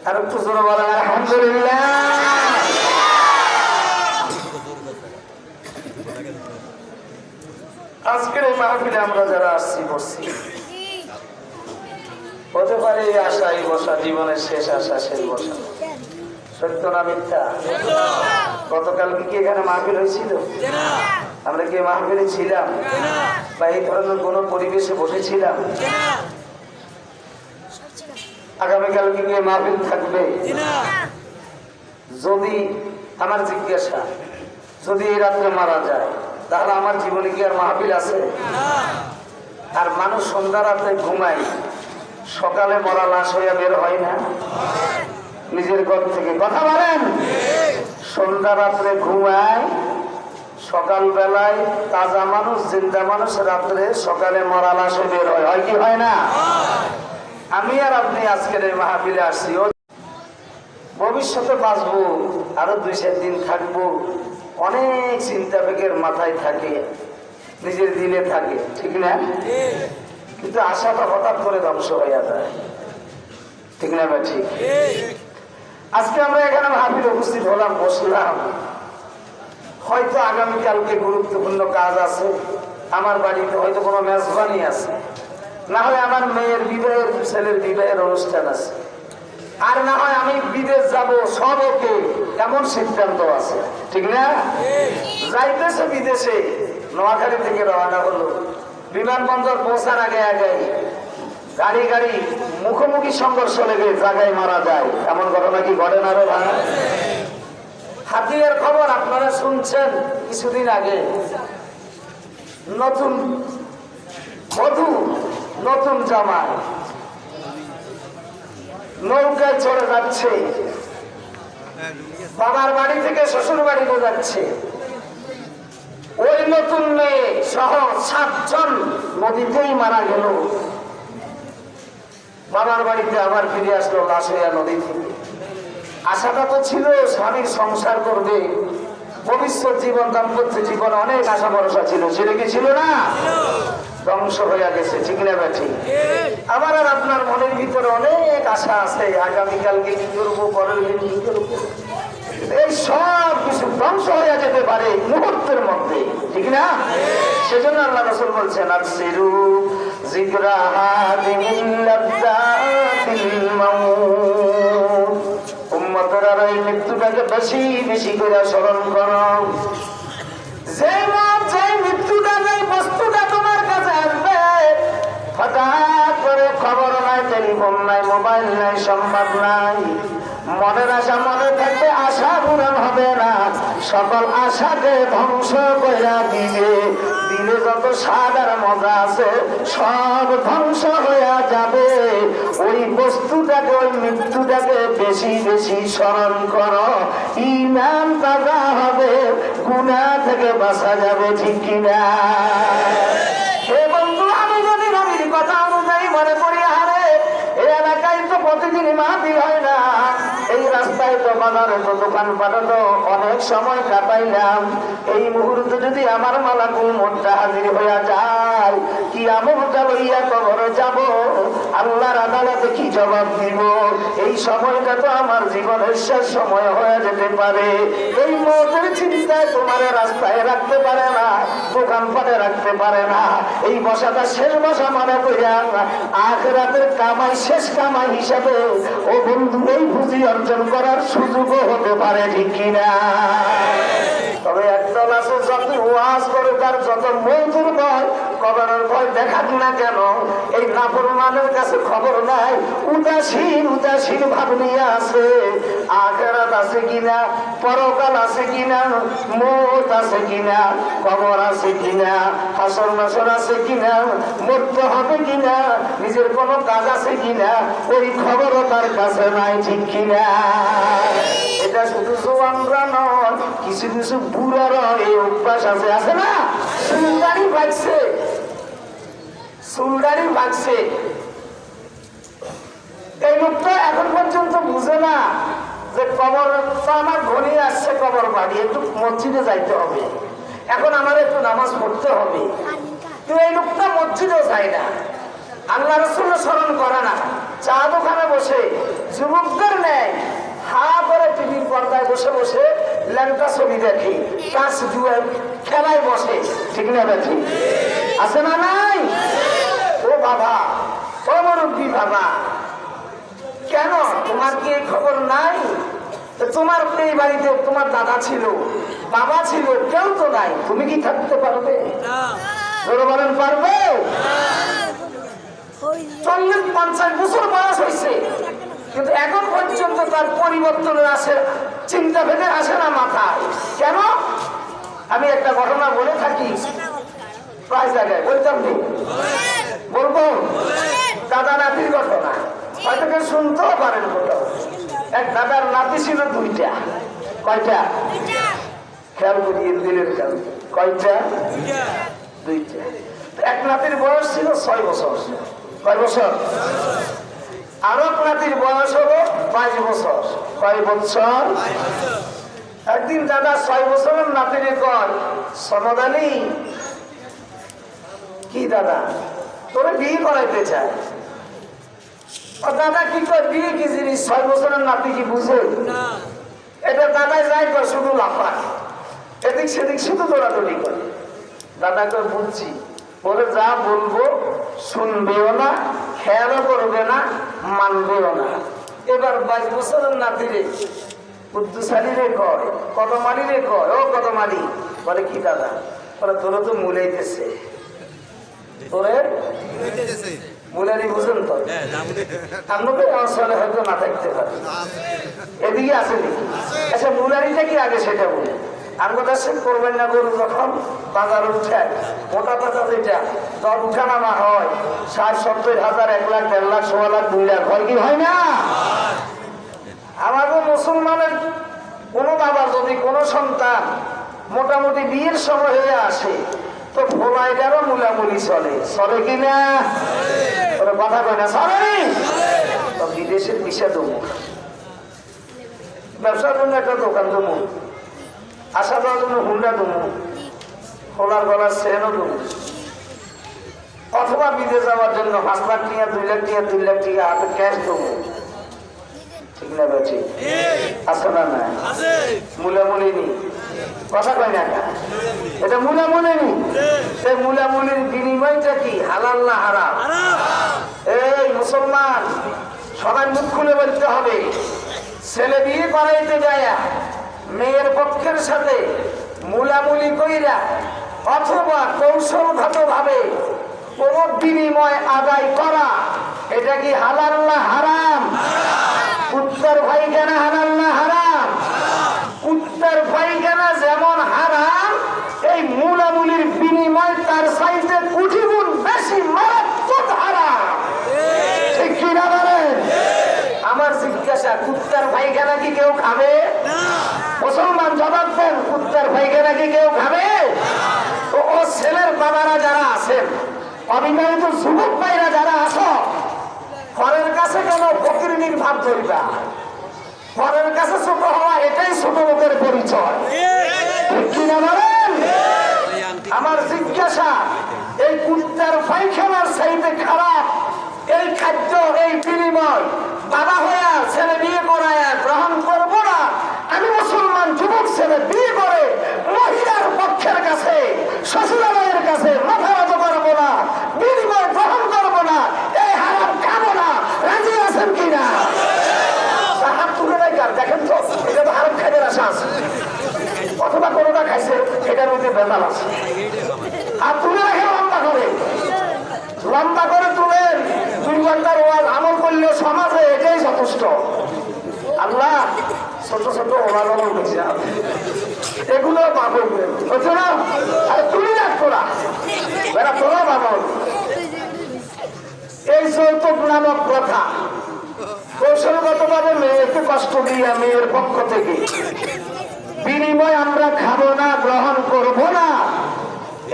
আর একটু জোরে বলেন আলহামদুলিল্লাহ। আজকের এই মাহফিলে আমরা যারা আসছি বসছি, হতে পারে এই আশা, এই বসা জীবনের শেষ আশা, শেষ বসা। সত্য না মিথ্যা? গতকালকে কি এখানে মাহফিল হয়েছিল? আমরা কি মাহফিলে ছিলাম বা এই ধরনের কোন পরিবেশে বসেছিলাম? আগামীকালকে কি মাহফিল থাকবে? যদি আমার জিজ্ঞাসা, যদি এই রাত্রে মারা যায় তাহলে আমার জীবনে কি আর মাহফিল আছে? আর মানুষ সন্ধ্যা রাত্রে ঘুমায়, সকালে মরা লাশ হইয়া বের হয় না নিজের ঘর থেকে? কথা বলেন। সন্ধ্যা রাত্রে ঘুমায়, সকাল বেলায় তাজা মানুষ, জিন্দা মানুষ রাত্রে সকালে মরা লাশ হয়ে বের হয়, হয় কি হয় না? আমি আর আপনি আজকের এই মাহফিলে আসছি, ভবিষ্যতে বাঁচবো, আরো 2-4 দিন থাকবো, অনেক চিন্তা বেগের মাথায় থাকে, নিজের দিলে থাকে, ঠিক না? কিন্তু আশাটা হঠাৎ করে ধ্বংস হয়ে যায়, ঠিক না ভাই? ঠিক। আজকে আমরা এখানে মাহফিলে উপস্থিত হলাম, বসলাম, হয়তো আগামীকালকে গুরুত্বপূর্ণ কাজ আছে, আমার বাড়িতে হয়তো কোনো মেজবানি আছে, না হয় আমার মেয়ের বিবাহের, ছেলের বিবাহের অনুষ্ঠান আছে, আর না হয় আমি বিদেশ যাব, সব ওকে, এমন সিদ্ধান্ত আছে, ঠিক না? যাইতেছে বিদেশে, নোয়াখালী থেকে রওনা হলো, বিমানবন্দর পৌঁছার আগে আগে গাড়ি মুখোমুখি সংঘর্ষ লেগে জায়গায় মারা যায়, এমন ঘটনা কি ঘটে না রে ভাই? হাতিয়ার খবর আপনারা শুনছেন কিছুদিন আগে, নতুন বধূ, নতুন জামাই নৌকায় চড়ে যাচ্ছে, বাবার বাড়ি থেকে শ্বশুর বাড়িতে যাচ্ছে, ওই নতুন মেয়ে সহ 7 জন নদীতেই মারা গেল। বাবার বাড়িতে আবার ফিরে আসলো লাশ হইয়া নদী থেকে। আশাটা তো ছিল স্বামীর সংসার করবে, ভবিষ্যৎ জীবন, দাম্পত্য জীবন, অনেক আশা ভরসা ছিল, সেটা কি ছিল না? ধ্বংস হয়ে গেছে, ঠিক না বেঠি? আবার আর আপনার মনের ভিতরে অনেক আশা আছে, আগামীকালকে কি করবো, পরের দিন কি করবো, এই সব কিছু ধ্বংস হয়ে যেতে পারে মুহূর্তের মধ্যে, ঠিক না? সেজন্য আল্লাহ রাসূল বলছেন, আবসিরু যিকরা হাদিমিল লাযযাতিল মাউত, উম্মতরা এই মৃত্যুটাকে বেশি বেশি করে স্মরণ করো। যে মৃত্যুটা, যেই বস্তুটা তোমার কাছে আসবে, হঠাৎ করে খবর নাই, টেলিফোন নাই, মোবাইল নাই, সংবাদ নাই, মনের আশা মনে থাকবে, আশা পূরণ হবে না, সকল আশাকে ধ্বংস করে দিবে, দিলে যত স্বাদ আর মজা আছে সব ধ্বংস হয়ে যাবে। ওই বস্তুটাকে, ওই মৃত্যুটাকে বেশি বেশি স্মরণ করো, ঈমান তাজা হবে, গুনাহ থেকে বাঁচা যাবে, ঠিক কিনা? হে বন্ধু, আমি যদি নবীর কথা অনুযায়ী মনে করি, আরে এই এলাকায় তো প্রতিদিন মাহফিল হয় না, এই রাস্তায় তো বাজারে তো দোকানপাটে তো অনেক সময় কাটাইলাম, এই মুহূর্তে যদি আমার মালাকুল মউতটা হাজির হইয়া যায়, কিয়ামতটা লইয়া কবরে যাব, আল্লাহর আদালতে কি জবাব দিব? এই সময়টা তো আমার জীবনের শেষ সময় হয়ে যেতে পারে। এই মৌতের চিন্তায় তোমার রাস্তায় রাখতে পারে না, দোকানপাটে রাখতে পারে না, এই বসাটা শেষ বসা মনে করিয়া আখিরাতের কামাই শেষ কামাই হিসাবে ও বন্ধু এই পুঁজি অর্জন করার সুযোগও হতে পারে, ঠিক কিনা? তবে একদল আছে, যত ওয়াজ করে তার যত মৌতের ভয়, কবরের ভয় দেখাক না কেন, এই নাফরমানের কাছে খবর নাই, উদাসীন উদাসীন ভাব নিয়ে আছে। আখিরাত আছে কিনা, পরকাল আছে কিনা, মৌত আছে কিনা, কবর আছে কিনা, হাসর নাসর আছে কিনা, মরতে হবে কিনা, নিজের কোনো কাজ আছে কিনা, ওই খবরও তার কাছে নাই, ঠিক কিনা? এটা শুধু জোয়ানরা নয়, কিছু কিছু বুড়ারও এই অভ্যাস আছে, আছে না? চুলদাড়ি ভাগছে, চুলদাড়ি ভাগছে, এই লোকটা এখন পর্যন্ত বুঝে না যে কবর তো আমার ঘনি আসছে, কবর বাড়ি একটু মসজিদে যাইতে হবে, এখন আমার একটু নামাজ পড়তে হবে। কিন্তু এই লোকটা মসজিদেও যায় না, আল্লাহ রাসূল স্মরণ করে না, চা দোকানে বসে যুবকদের নেয় হা করে টিভির পর্দায় বসে বসে ল্যাংটা ছবি দেখে, কাজ জুয়ে খেলায় বসে। ঠিক না দেখি আছে না নাই? ও বাবা, ও মুরব্বী বাবা, কেন তোমার কি এই খবর নাই? তোমার এই বাড়িতে তোমার দাদা ছিল, বাবা ছিল, কেউ তো নাই, তুমি কি থাকতে পারবে? বলেন পারবে? 40-50 বছর বয়স হয়েছে, কিন্তু এখন পর্যন্ত তার পরিবর্তনের আসে চিন্তা ভেবে আসে না মাথায়। কেন? আমি একটা ঘটনা বলে থাকি, প্রায় জায়গায় বলতাম নেই, বলবো দাদা নাতির ঘটনা, হয়তো কেউ শুনতেও পারেন কোথাও। এক দাদার নাতি ছিল 2টা। কয়টা? খেয়াল করিয়ে দিলের খেয়াল। কয়টা? 2টা। এক নাতির বয়স ছিল 6 বছর। কয় বছর? আর এক নাতির বয়স হলো 22 বছর। কয় বছর? একদিন দাদা 6 বছরের নাতিরে কয়, সনদ আলী, কি দাদা তোরে বিয়ে করাইতে চায়? দাদা কি কয়, বিয়ে কি জিনিস? 6 বছরের নাতি কি বুঝে? এটা দাদাই যাই কয়, শুধু লাফায়, এদিক সেদিক শুধু দৌড়াদৌড়ি করে। দাদা কয় বুঝছি, বলে যা বলবো শুনবেও না, খেয়ালও করবে না, মানবেও না। এবার 22 বছরের নাতিরে কুদ্দুসালি রে কয়, কদমালি রে কয়, ও কদমালি, বলে কি দাদা? বলে তোরা তো মুলাইতেছে, তোরে মুলারি বুঝেন তো? আপনাদের অঞ্চলে হয়তো না থাকতে পারে, এদিকে আছে নাকি? আচ্ছা মুলারিটা কি আগে সেটা বলে। আমার কাছে করবেন না, গরু যখন বাজার উঠে মোটা টাকা যেটা দর উঠানামা হয় 60-70 হাজার, 1 লাখ, 1.5 লাখ, 1.5 লাখ, 2 লাখ হয় কি হয় না? আমাদের মুসলমানের কোন বাবা যদি কোন সন্তান মোটামুটি বিয়ের সময় হয়ে আসে, তো ভোলাইটারও মুলামুলি চলে, চলে কিনা? ওরা কথা কয় না, চলে। তো বিদেশের বিষা দেবো, ব্যবসার জন্য একটা দোকান দেবো, আসা যাওয়ার জন্য হুন্ডা দেবো, খোলার গলার সেনও দেবো, অথবা বিদেশ যাওয়ার জন্য 5 লাখ টাকা, 2 লাখ টাকা, 2 লাখ টাকা হাতে ক্যাশ দেবো। ঠিক না বেঠি? আছে না? না মুলামুলি নি, কথা কয় না, এটা মুলামুলি নি। সেই মুলামুলির বিনিময়টা কি? হালাল না হারাম? এই মুসলমান সবাই মুখ খুলে বলতে হবে, ছেলে বিয়ে করাইতে যায় মেয়ের পক্ষের সাথে মুলামুলি কইরা অথবা কৌশলগত ভাবে কোন বিনিময় আদায় করা, এটা কি হালাল না হারাম? উত্তর পায়খানা হালাল না হারাম? উত্তর পায়খানা যেমন হারাম, এই মুলামুলির বিনিময় তার চাইতে কোটি গুণ বেশি মারাত্মক হারাম। ঠিক কিনা বলেন? আমার জিজ্ঞাসা, কুত্তার পায়খানা কি কেউ খাবে? মুসলমান জবাব দেন, কুত্তার পায়খানা কি কেউ খাবে? তো ও ছেলের বাবারা যারা আছেন, অবিবাহিত যুবক ভাইরা যারা আছো, ঘরের কাছে কেন ফকিরনির ভাব ধরিবা? ঘরের কাছে ছোট হওয়া এটাই ছোট লোকের পরিচয়। ঠিক কিনা বলেন? আমার জিজ্ঞাসা, এই কুত্তার পায়খানার চাইতে খারাপ এই খাদ্য, এই বিনিময় বাবা হইয়া ছেলে বিয়ে করায় গ্রহণ করবো না। আমি মুসলমান যুবক ছেলে বিয়ে করে মহিলার পক্ষের কাছে, শ্বশুরালয়ের কাছে মাথা নত করবো না, বিনিময় গ্রহণ করবো না, এই হারাম খাবো না। রাজি আছেন কিনা? হাত তুলে রাখার দেখেন তো, এটা তো হারাম খাইতে আশা আছে, অথবা কোনোটা খাইছে এটার মধ্যে বেজাল আছে। হাত তুলে রাখেন, লম্বা করে তুলেন। 2 ঘন্টার ওয়াজ আমল করলে সমাজে এটাই যথেষ্ট। আল্লাহ ছোট ছোট ওয়াজ আমল করছে, এগুলো পাবো হচ্ছে না? আরে তুলি রাখ তোরা, বেড়া তোরা পাবো। এই যৌতুক নামক প্রথা কৌশলগত ভাবে মেয়েকে কষ্ট দিয়া মেয়ের পক্ষ থেকে বিনিময় আমরা খাবো না, গ্রহণ করবো না।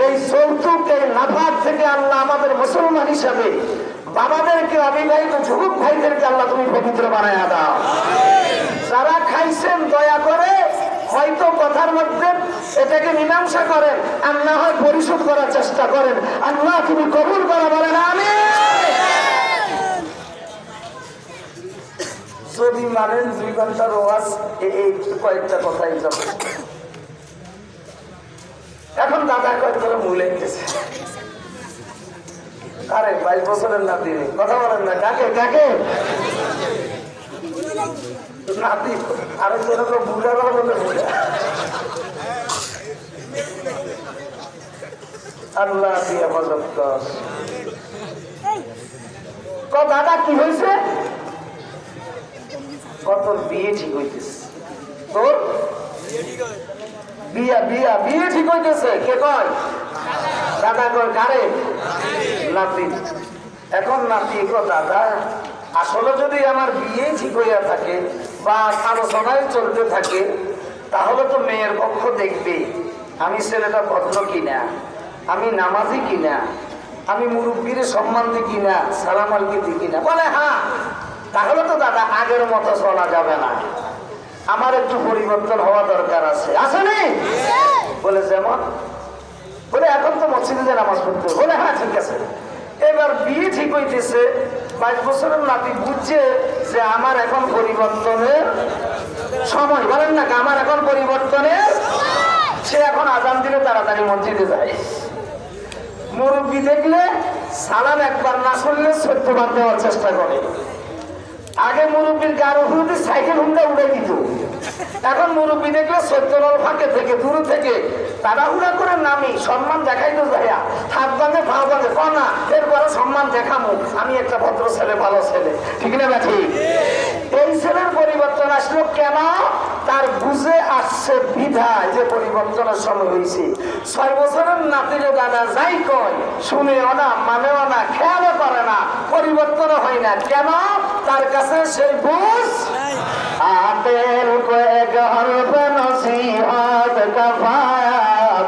এই যৌতুক, এই নাফাক থেকে আল্লাহ আমাদের মুসলমান হিসাবে বাবাদেরকে, অবিবাহিত যুবক ভাইদেরকে আল্লাহ তুমি পবিত্র বানায়া দাও। যারা খাইছেন দয়া করে হয়তো কথার মধ্যে এটাকে মীমাংসা করেন, আর না হয় পরিশোধ করার চেষ্টা করেন। আল্লাহ তুমি কবুল করা বলেন আমিন। যদি মানেন 2 ঘন্টার ওয়াজ, এই কয়েকটা কথাই যাবে। এখন দাদা কয়েক করে মূলাইতেছে, আরে 22 বছরের নাতি, কথা বলেন না, কাকে কাকে নাতি, আরো যেরকম বুড়ারা বলে বুড়া। আল্লাহ দিয়ে হেফাজত কর। দাদা কি হয়েছে? কত বিয়ে ঠিক হইতেছে, তোর বিয়ে ঠিক হইতেছে। কে কয়? দাদা কয় কারে? নাতি। এখন নাতি কো দাদা আসলে যদি আমার বিয়ে ঠিক হইয়া থাকে বা আলোচনায় চলতে থাকে, তাহলে তো মেয়ের পক্ষ দেখবে আমি ছেলেটা ভদ্র কিনা, আমি নামাজি কিনা, আমি মুরব্বীর সম্মান দিই কিনা, সালাম আলকি দিই কিনা। বলে হ্যাঁ, তাহলে তো দাদা আগের মতো চলা যাবে না, আমার একটু পরিবর্তন হওয়া দরকার আছে। আসেনি? বলে যেমন? বলে এখন তো মসজিদে নামাজ পড়তে। বলে হ্যাঁ ঠিক আছে। এবার বিয়ে ঠিক হইতেছে, 22 বছরের নাতি বুঝছে যে আমার এখন পরিবর্তনের সময়। বলেন না, আমার এখন পরিবর্তনের। সে এখন আজান দিলে তাড়াতাড়ি মসজিদে যায়। মুরব্বী দেখলে সালাম একবার না শুনলে 14 বার দেওয়ার চেষ্টা করে। আগে মুরব্বীর গার উপরে সাইকেল হুন্ডা উড়ে দিত, এখন মুরব্বী দেখলে 14 ফাঁকে থেকে দূরে থেকে তাড়াহুড়া করে নামি সম্মান দেখাইতো যাইয়া হাত ভাঙে ভাও ভাঙে কনা, এরপরে সম্মান দেখামো আমি একটা ভদ্র ছেলে, ভালো ছেলে। ঠিক না না ঠিক? এই ছেলের পরিবর্তন আসলো কেন? তার বুঝে আসছে বিধায় যে পরিবর্তনের সময় হয়েছে। 6 বছরের নাতিরে দাদা যাই কয় শুনেও না, মানেও না, খেয়ালও করে না, পরিবর্তনও হয় না। কেন? তার কাছে সেই বুঝ। আতেল কয়েক হরফে নসিহত কফায়াত,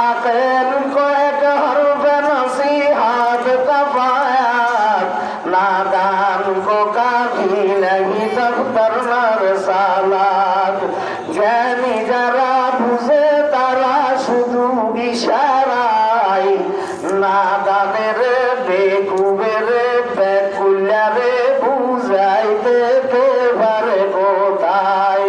আতেল কয়েক হরফে নসিহত কফায়াত, নাদান কো কাফি नहीं দফতর না রিসালাত। জ্ঞানী যারা বুঝে তারা শুধু ইশারায়, নাদানের বেকুবের বেকুলারে বুঝাইতে পারে কোথায়।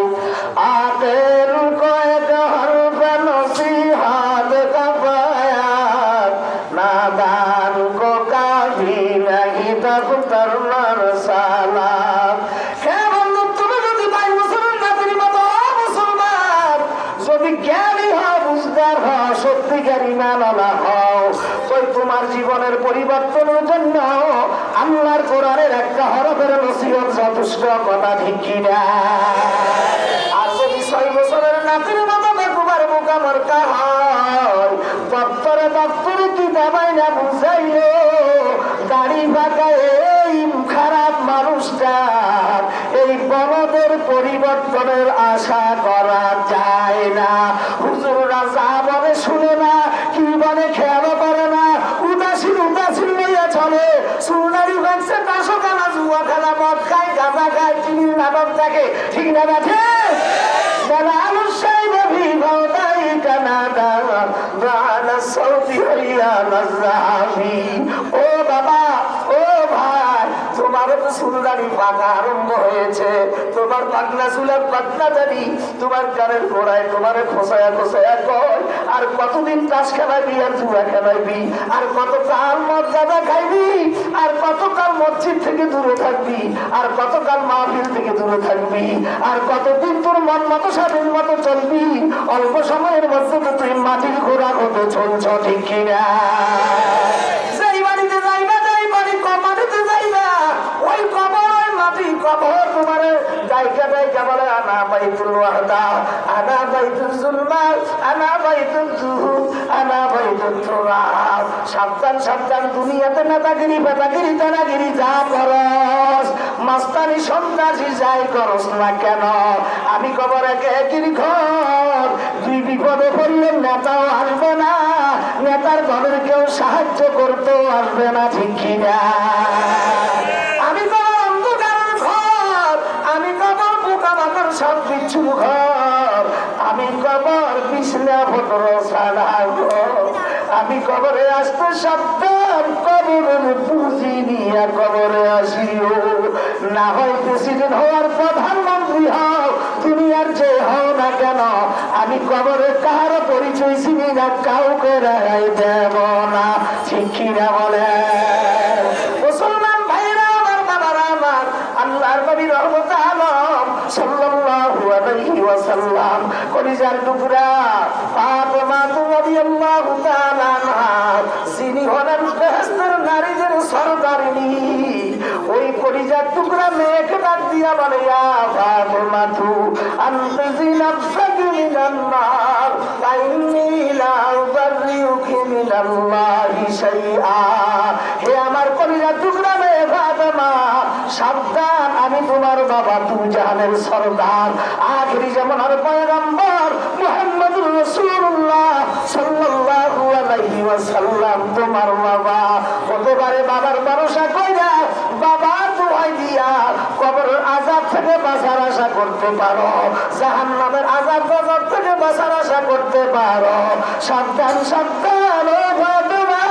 আতের কয়েক হরফে নসিহত কফায়াত, নাদান কো কাফি नहीं দফতর না রিসালাত। হ্যাঁ বন্ধু, তুমি যদি 22 বছরের নাতির মতো মুসলমান, যদি জ্ঞানী হও, বুঝদার হও, সত্যিকার ঈমানওয়ালা হও, ওই তোমার জীবনের পরিবর্তনের জন্য আল্লাহর কোরআনের একটা হরফের নসিহত যথেষ্ট। কথা ঠিক কিনা? আর যদি 6 বছরের নাতির মতো বেকুবার মোকামর হয়, দপ্তরে কি দাবাই না বুঝাইলো দাড়ি বাঁকা এই খারাপ মানুষটা, এই বড়দের পরিবর্তনের আশা করা যায় না। হুজুররা যা বলে শুনে না, কি বলে খেয়াল করে না, উদাসীন লইয়া চলে। সুনারি ভাঙছে, তাসো খেলা, জুয়া খেলা, মদ খায়, গাঁজা খায়, টিভির নাটক দেখে। ঠিক না ঠিক? দাদা আলুসাই ভাবি ভাওতাই কানাডা বানা সৌদি হইয়া নাজাবি। ও বাবা, ও ভাই, তোমারও তো চুলদাড়ি পাকা আরম্ভ হয়েছে, তোমার পাকনা চুলের পাকনা দাড়ি তোমার কানের গোড়ায় তোমারে খোসায়া খোসায়া কয়, আর কতদিন তাস খেলাবি আর জুয়া খেলাবি, আর কতকাল মদ গাঁজা খাইবি, আর কতকাল মসজিদ থেকে দূরে থাকবি, আর কতকাল মাহফিল থেকে দূরে থাকবি, আর কতদিন তোর মন মতো স্বাধীন মতো চলবি। অল্প সময়ের মধ্যে তো তুই মাটির ঘোড়া হতে চলছ। ঠিক কিনা? যেই বাড়িতে যাইবা, যেই বাড়ি মাটিতে যাইবা, ওই কবর, ওই মাটি কবর তোমার জায়গা জায়গা বলে আনা বাইতুল ওয়াহদা, আনা বাইতুল জুলমাত, আনা বাইতুল জুহুদ, আনা বাইতুল তুরাব। সাবধান সাবধান, দুনিয়াতে নেতাগিরি বেতাগিরি তারাগিরি যা করস, মাস্তানি সন্ত্রাসী যাই করস না কেন, আমি কবর একই ঘর। 2 বিপদে পড়লে নেতাও আসবে না, নেতার ঘরের কেউ সাহায্য করতেও আসবে না, ঠিক কিনা? আমি কবর অন্ধকারের ঘর, আমি কবর পোকামাকড় সব বিচ্ছুর ঘর, আমি কবর বিছনা পত্র ছাড়া ঘর। আমি কবরে আসতে সাবধান, কবরের পুঁজি নিয়ে কবরে আসিও। না হয় প্রেসিডেন্ট হওয়ার প্রধানমন্ত্রী হও, দুনিয়ার যে হও না কেন, আমি কবরে কার পরিচয় চিনি না, কাউকে রেহাই দেব না, ঠিক কিনা বলে? মুসলমান ভাইরা আমার, বাবারা আমার, আল্লাহর নবী রহমতে আলম সাল্লাল্লাহু আলাইহি ওয়াসাল্লাম কলিজার টুকরা ফাতেমা রাদিয়াল্লাহু তাআলা আনহা, যিনি হলেন বেহেশতের নারীদের সরদারিনী, ওই কলিজার টুকরা মেয়েকে ডাক দিয়া বলে, ইয়া ফাতেমা আনতি নাফসাকি মিনান নার ওয়া ইন্নী লা উবাররিউকি মিনাল্লাহি শাইআ। হে আমার কলিজার টুকরা মেয়ে ফাতেমা, সাবধান, আমি তোমার বাবা তুমি জাহানের সরদার, আখিরি জামানার পয়গম্বর মুহাম্মদুর রাসূলুল্লাহ সাল্লাল্লাহু আলাইহি ওয়াসাল্লাম তোমার বাবা। হতে পারে বাবার ভরসা কইরা, বাবা দোহাই দিয়া কবরের আযাব থেকে বাঁচার আশা করতে পারো, জাহান্নামের আযাব গজব থেকে বাঁচার আশা করতে পারো। সাবধান সাবধান ও ফাতেমা,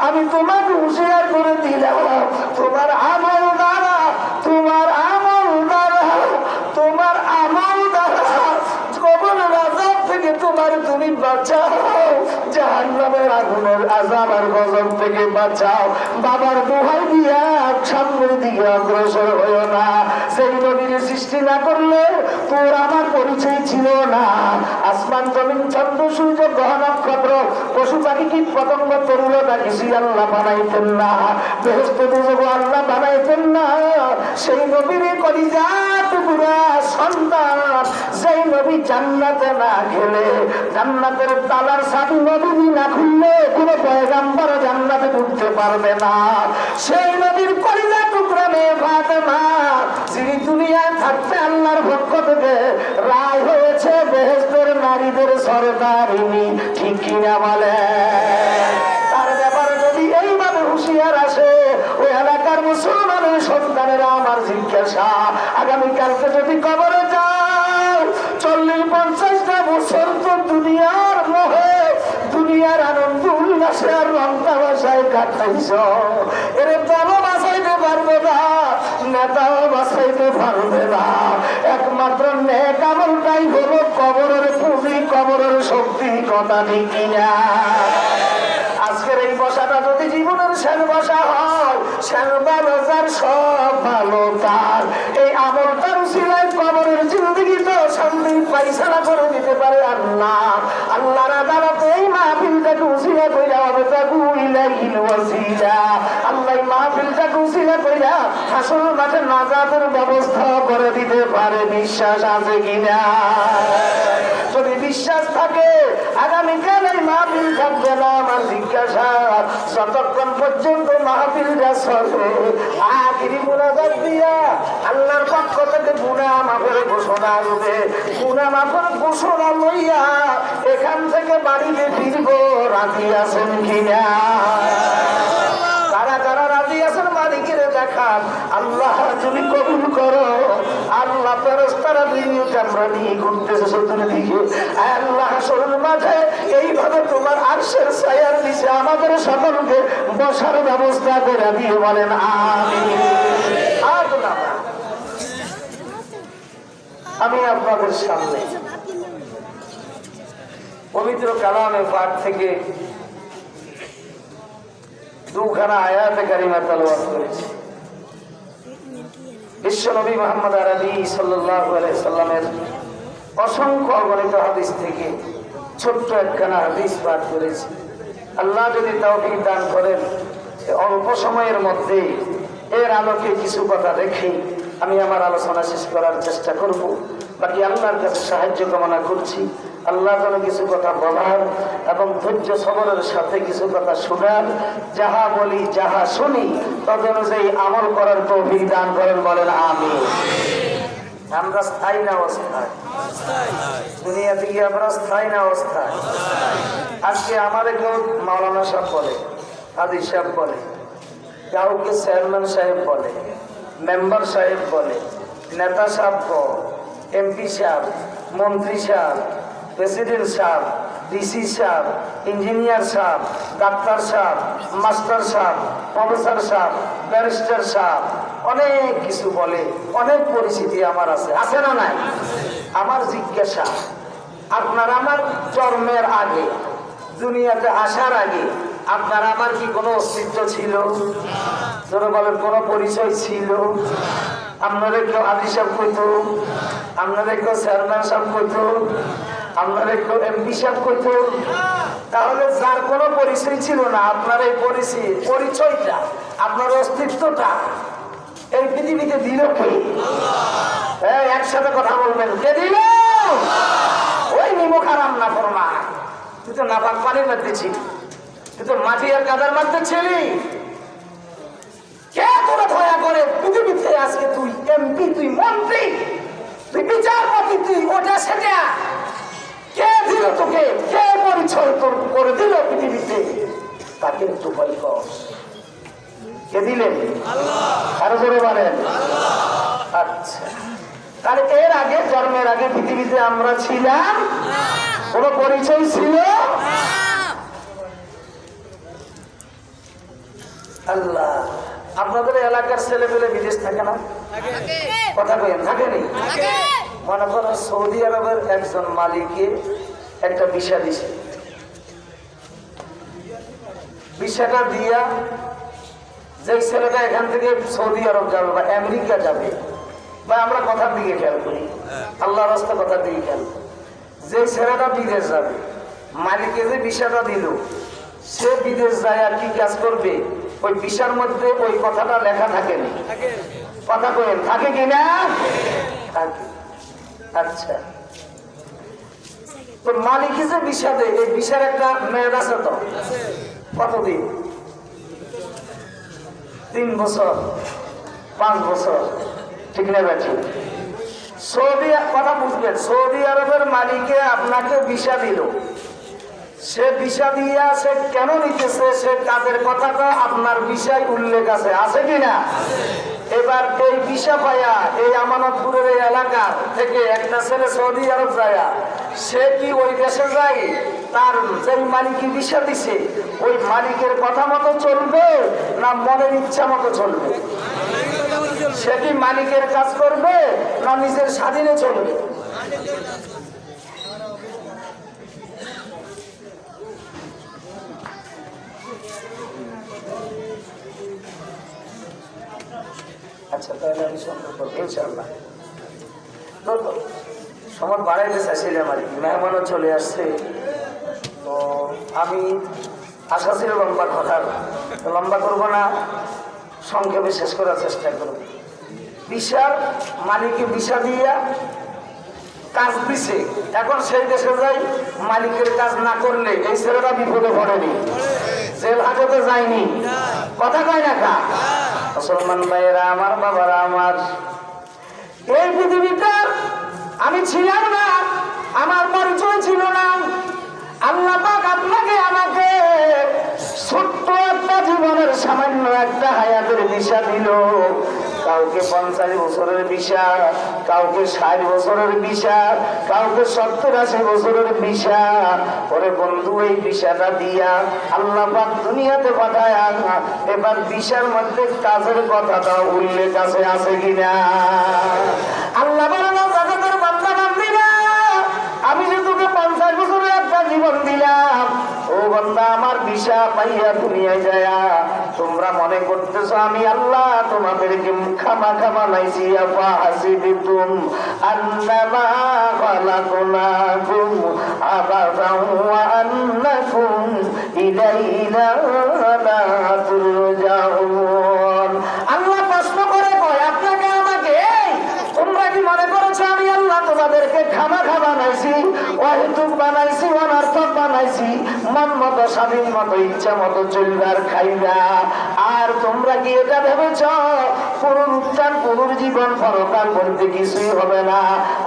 আমি তোমাকে হুঁশিয়ার করে দিলাম, তোমার আমল দ্বারা, তোমার আমল দ্বারা, তোমার আমল দ্বারা কবরের আযাব থেকে তোমার তুমি বাঁচাও, জাহান্নামের আগুনের আযাব আর গজব থেকে বাঁচাও। বাবার দোহাই দিয়া সামনের দিকে অগ্রসর হইও না। সেই নবীর সৃষ্টি না করলে তোর আমার পরিচয় ছিল না। আসমান জমিন চন্দ্র সূর্য গ্রহ নক্ষত্র পশু পাখি কীট পতঙ্গ তরুলতা কিছুই আল্লাহ বানাইতেন না, বেহেশত দুজক আল্লাহ বানাইতেন না। সেই নবীর কলিজাত পুরা সন্তান, সেই নবী জান্নাতে না গেলে, জান্নাতের তালার চাবি নবী না খুললে কোনো পয়গম্বর জান্নাতে ঢুকতে পারবে না। সেই নবীর কলিজা টুকরা মেয়ে ফাতেমা, যিনি দুনিয়ায় থাকতে আল্লাহর পক্ষ থেকে রায় হয়েছে বেহেশতের নারীদের সরদারিনী, ঠিক কিনা বলে? তার ব্যাপারে যদি এইভাবে হুঁশিয়ার আসে, ওই এলাকার মুসলমানের সন্তানেরা আমার জিজ্ঞাসা, আগামীকালকে যদি কবরে যাও 40-50টা বছর তো দুনিয়ার মোহে, দুনিয়ার আনন্দ উল্লাসে আর রং তামাশায় কাটাইছ, এর দলও বাঁচাইতে পারবে না, নেতাও বাঁচাইতে পারবে না। একমাত্র নেক আমলটাই হলো কবরের পুঁজি, কবরের শক্তি, কথা ঠিক কিনা? আজকের এই বসাটা যদি জীবনের শেষ বসা হয়, শেষ বাজার সব ভালো তার, এই আমলটার উসিলায় কবরের জিন্দগি তো শান্তি পায়সারা করে দিতে পারে আল্লাহ। আল্লাহর আদালতে এই মাহফিলটাকে উসিলা কইরা হবে তাকু ইলাইহিল ওয়াসিলা, আল্লাহ মাহফিলটাকে উসিলা কইরা হাসর মাঠে নাজাতের ব্যবস্থা করে দিতে পারে। বিশ্বাস আছে কিনা? যদি বিশ্বাস থাকে আগামীকাল এই মাহফিল থাকবে না। আমার জিজ্ঞাসা, যতক্ষণ পর্যন্ত মাহফিলটা চলে, আখিরি মুনাজাত দিয়া আল্লাহর পক্ষ থেকে গুনাহ মাফের ঘোষণা আসবে। গুনাহ মাফের ঘোষণা লইয়া এখান থেকে বাড়িতে ফিরব। রাজি আছেন কিনা? কারা কারা রাজি আছেন মালিকের দেখান। আল্লাহ যদি কবুল করো, আল্লাহ ফেরেশতারা ভিডিও ক্যামেরা নিয়ে ঘুরতেছে চতুর্দিকে, আল্লাহ হাসরের মাঠে এইভাবে তোমার আরশের ছায়ার নিচে আমাদের সকলকে বসার ব্যবস্থা করে দিয়ে বলেন আমিন। আমি আপনাদের সামনে পবিত্র কালামে পাক থেকে দুখানা আয়াতে কারিমা তেলাওয়াত করেছি। বিশ্ব নবী মুহাম্মদ আরবি সাল্লাল্লাহু আলাইহি সাল্লামের অসংখ্য অগণিত হাদিস থেকে ছোট্ট একখানা হাদিস পাঠ করেছি। আল্লাহ যদি তৌফিক দান করেন, অল্প সময়ের মধ্যে এর আলোকে কিছু কথা রেখে আমি আমার আলোচনা শেষ করার চেষ্টা করব। বাকি আল্লাহর কাছে সাহায্য কামনা করছি। আল্লাহ যেন কিছু কথা বলার এবং ধৈর্য সবরের সাথে কিছু কথা শোনার, যাহা বলি যাহা শুনি তদ অনুযায়ী আমল করার তৌফিক দান করেন, বলেন আমিন। আমরা স্থায়ী না অবস্থায়, দুনিয়া থেকে আমরা স্থায়ী না অবস্থায়। আজকে আমাদের কেউ মাওলানা সাহেব বলে, হাজি সাহেব বলে, কাউকে চেয়ারম্যান সাহেব বলে, মেম্বার সাহেব বলে, নেতা সাহেব বল, এমপি সাহেব, মন্ত্রী সাহেব, প্রেসিডেন্ট সাহেব, ডিসি সাহেব, ইঞ্জিনিয়ার সাহেব, ডাক্তার সাহেব, মাস্টার সাহেব, প্রফেসর সাহেব, ব্যারিস্টার সাহেব, অনেক কিছু বলে। অনেক পরিচিতি আমার আছে, আছে না নাই? আমার জিজ্ঞাসা, আপনার আমার জন্মের আগে, দুনিয়াতে আসার আগে আপনার আমার কি কোনো অস্তিত্ব ছিল? যারা বলেন কোনো পরিচয় ছিল? আপনাদের কেউ হাজি সাহেব কইতো, আপনাদের কেউ চেয়ারম্যান সাহেব কইতো, আপনাদের কেউ এমপি সাহেব কইতো? তাহলে যার কোনো পরিচয় ছিল না, আপনার এই পরিচয়টা, আপনার অস্তিত্বটা এই পৃথিবীতে দিল কে? একসাথে কথা বলবেন, কে দিল? ওই নিমক হারাম না ফরমা, তুই তো নাপাক পানির মধ্যে ছিলি, তুই তো মাটি আর কাদার মধ্যে ছিলি। কে তোরা দয়া করে পৃথিবীতে আজকে তুই এমপি, তুই মন্ত্রী, তুই বিচারপতি, তুই ওটা সেটা, কে দিল তোকে? কে পরিচয় তোর করে দিল পৃথিবীতে? তাকে একটু ভয় কর। কে দিলেন? আরো করে বলেন। আচ্ছা, তাহলে এর আগে, জন্মের আগে পৃথিবীতে আমরা ছিলাম, কোন পরিচয় ছিল? আল্লাহ, আপনাদের এলাকার ছেলে পেলে বিদেশ থাকে না? কথা কইেন, থাকেনি? মনে করেন সৌদি আরবের একজন মালিকে একটা ভিসা দিছে, ভিসাটা দিয়া যে ছেলেটা এখান থেকে সৌদি আরব যাবে বা আমেরিকা যাবে, বা আমরা কথার দিকে খেয়াল করি, আল্লাহ রাস্তা কথার দিকে খেয়াল করি, যে ছেলেটা বিদেশ যাবে, মালিকে যে ভিসাটা দিল, সে বিদেশ যায় আর কি কাজ করবে? ওই ভিসার মধ্যে ওই কথাটা লেখা থাকে না? কথা কইেন, থাকে কিনা? থাকে। আচ্ছা, তো মালিকে যে ভিসা দেয়, এই ভিসার একটা মেয়াদ আছে তো? কতদিন? 3 বছর, 5 বছর, ঠিক না বেঠিক? সৌদি, কথা বুঝবেন, সৌদি আরবের মালিকে আপনাকে ভিসা দিল, সে ভিসা দিয়া সে কেন নিতেছে, সে কাজের কথাটা আপনার ভিসায় উল্লেখ আছে, আছে কিনা? এবার এই ভিসা পাইয়া এই আমানতপুরের এই এলাকা থেকে একটা ছেলে সৌদি আরব যায়, সে কি ওই দেশে যায় তার যে মালিক ভিসা দিছে ওই মালিকের কথা মতো চলবে না মনের ইচ্ছা মতো চলবে? সে কি মালিকের কাজ করবে না নিজের স্বাধীনে চলবে? আচ্ছা, তাহলে আমি সুন্দর করবো ইনশাল্লাহ। তো সময় বাড়াইতে চাইছিলাম আর কি, মেহমানও চলে আসছে, তো আমি আশা ছিল লম্বা কথার, লম্বা করবো না, সংক্ষেপে শেষ করার চেষ্টা করব। ভিসার মালিকে ভিসা দিয়া কাজ দিছে, এখন সেই দেশে যাই, মালিকের কাজ না করলে এই ছেলেটা বিপদে পড়েনি, জেল হাজতে যায়নি, কথা কয় না কা? মুসলমান ভাইয়েরা আমার, বাবারা আমার, এই পৃথিবীতে আমি ছিলাম না, আমার পরিচয় ছিল না। আল্লাহ পাক আপনাকে আমাকে ছোট্ট একটা জীবনের সামান্য একটা হায়াতের ভিসা দিল। কাউকে 50 বছরের ভিসা, কাউকে 60 বছরের ভিসা, কাউকে 70-80 বছরের ভিসা। ওরে বন্ধু, এই ভিসাটা দিয়া আল্লাহ পাক দুনিয়াতে পাঠায়, এবার ভিসার মধ্যে কাজের কথাটা উল্লেখ আছে কিনা? আল্লাহ বলেন, জগতের বান্দা বান্দিরা, আমি যে তোকে 50 বছরের একটা জীবন দিলাম, ও বান্দা আমার ভিসা পাইয়া দুনিয়ায় যায় তোমরা মনে করতেছো আমি আল্লাহ তোমাদেরকে খামাখা বানাইছি। আফা হাসিবতুম আন্নামা খালাকনাকুম আবাদান ওয়া আন্নাকুম ইলাইনা লা তুরজাউন। আল্লাহ প্রশ্ন করে কয় আপনাকে আমাকে, তোমরা কি মনে করেছো আমি আল্লাহ তোমাদেরকে খামাখা বানাইছি, অহেতুক বানাইছি, অনর্থক বানাইছি, মন মতো স্বাধীন মতো ইচ্ছা মতো চলবার খাইবা? আর তোমরা কি এটা ভেবেছ পুনরুত্থান পুনর্জীবন পরকাল বলতে কিছুই হবে না,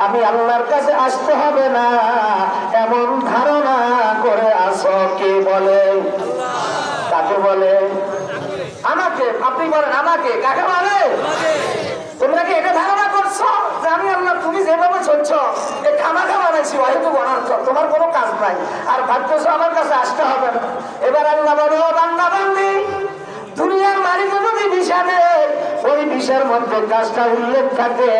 আমি আল্লাহর কাছে আসতে হবে না, এমন ধারণা করে আসো? কে বলে? কাকে বলে? আপনি বলেন আমাকে, কাকে বলে? তোমরা কি এটা ধারণা করছো যে আমি আল্লাহ তুমি যেভাবে চলছো এই খামাখা বানাইছি হয়তো বনাচ্ছ, তোমার কোনো কাজ নাই আর ভাবতেছো আমার কাছে আসতে হবে না। এবার আল্লাহ বলো বান্দা বান্দি, দুনিয়ার মালিক যদি ভিসা দেয় ওই ভিসার মধ্যে কাজটা উল্লেখ থাকে।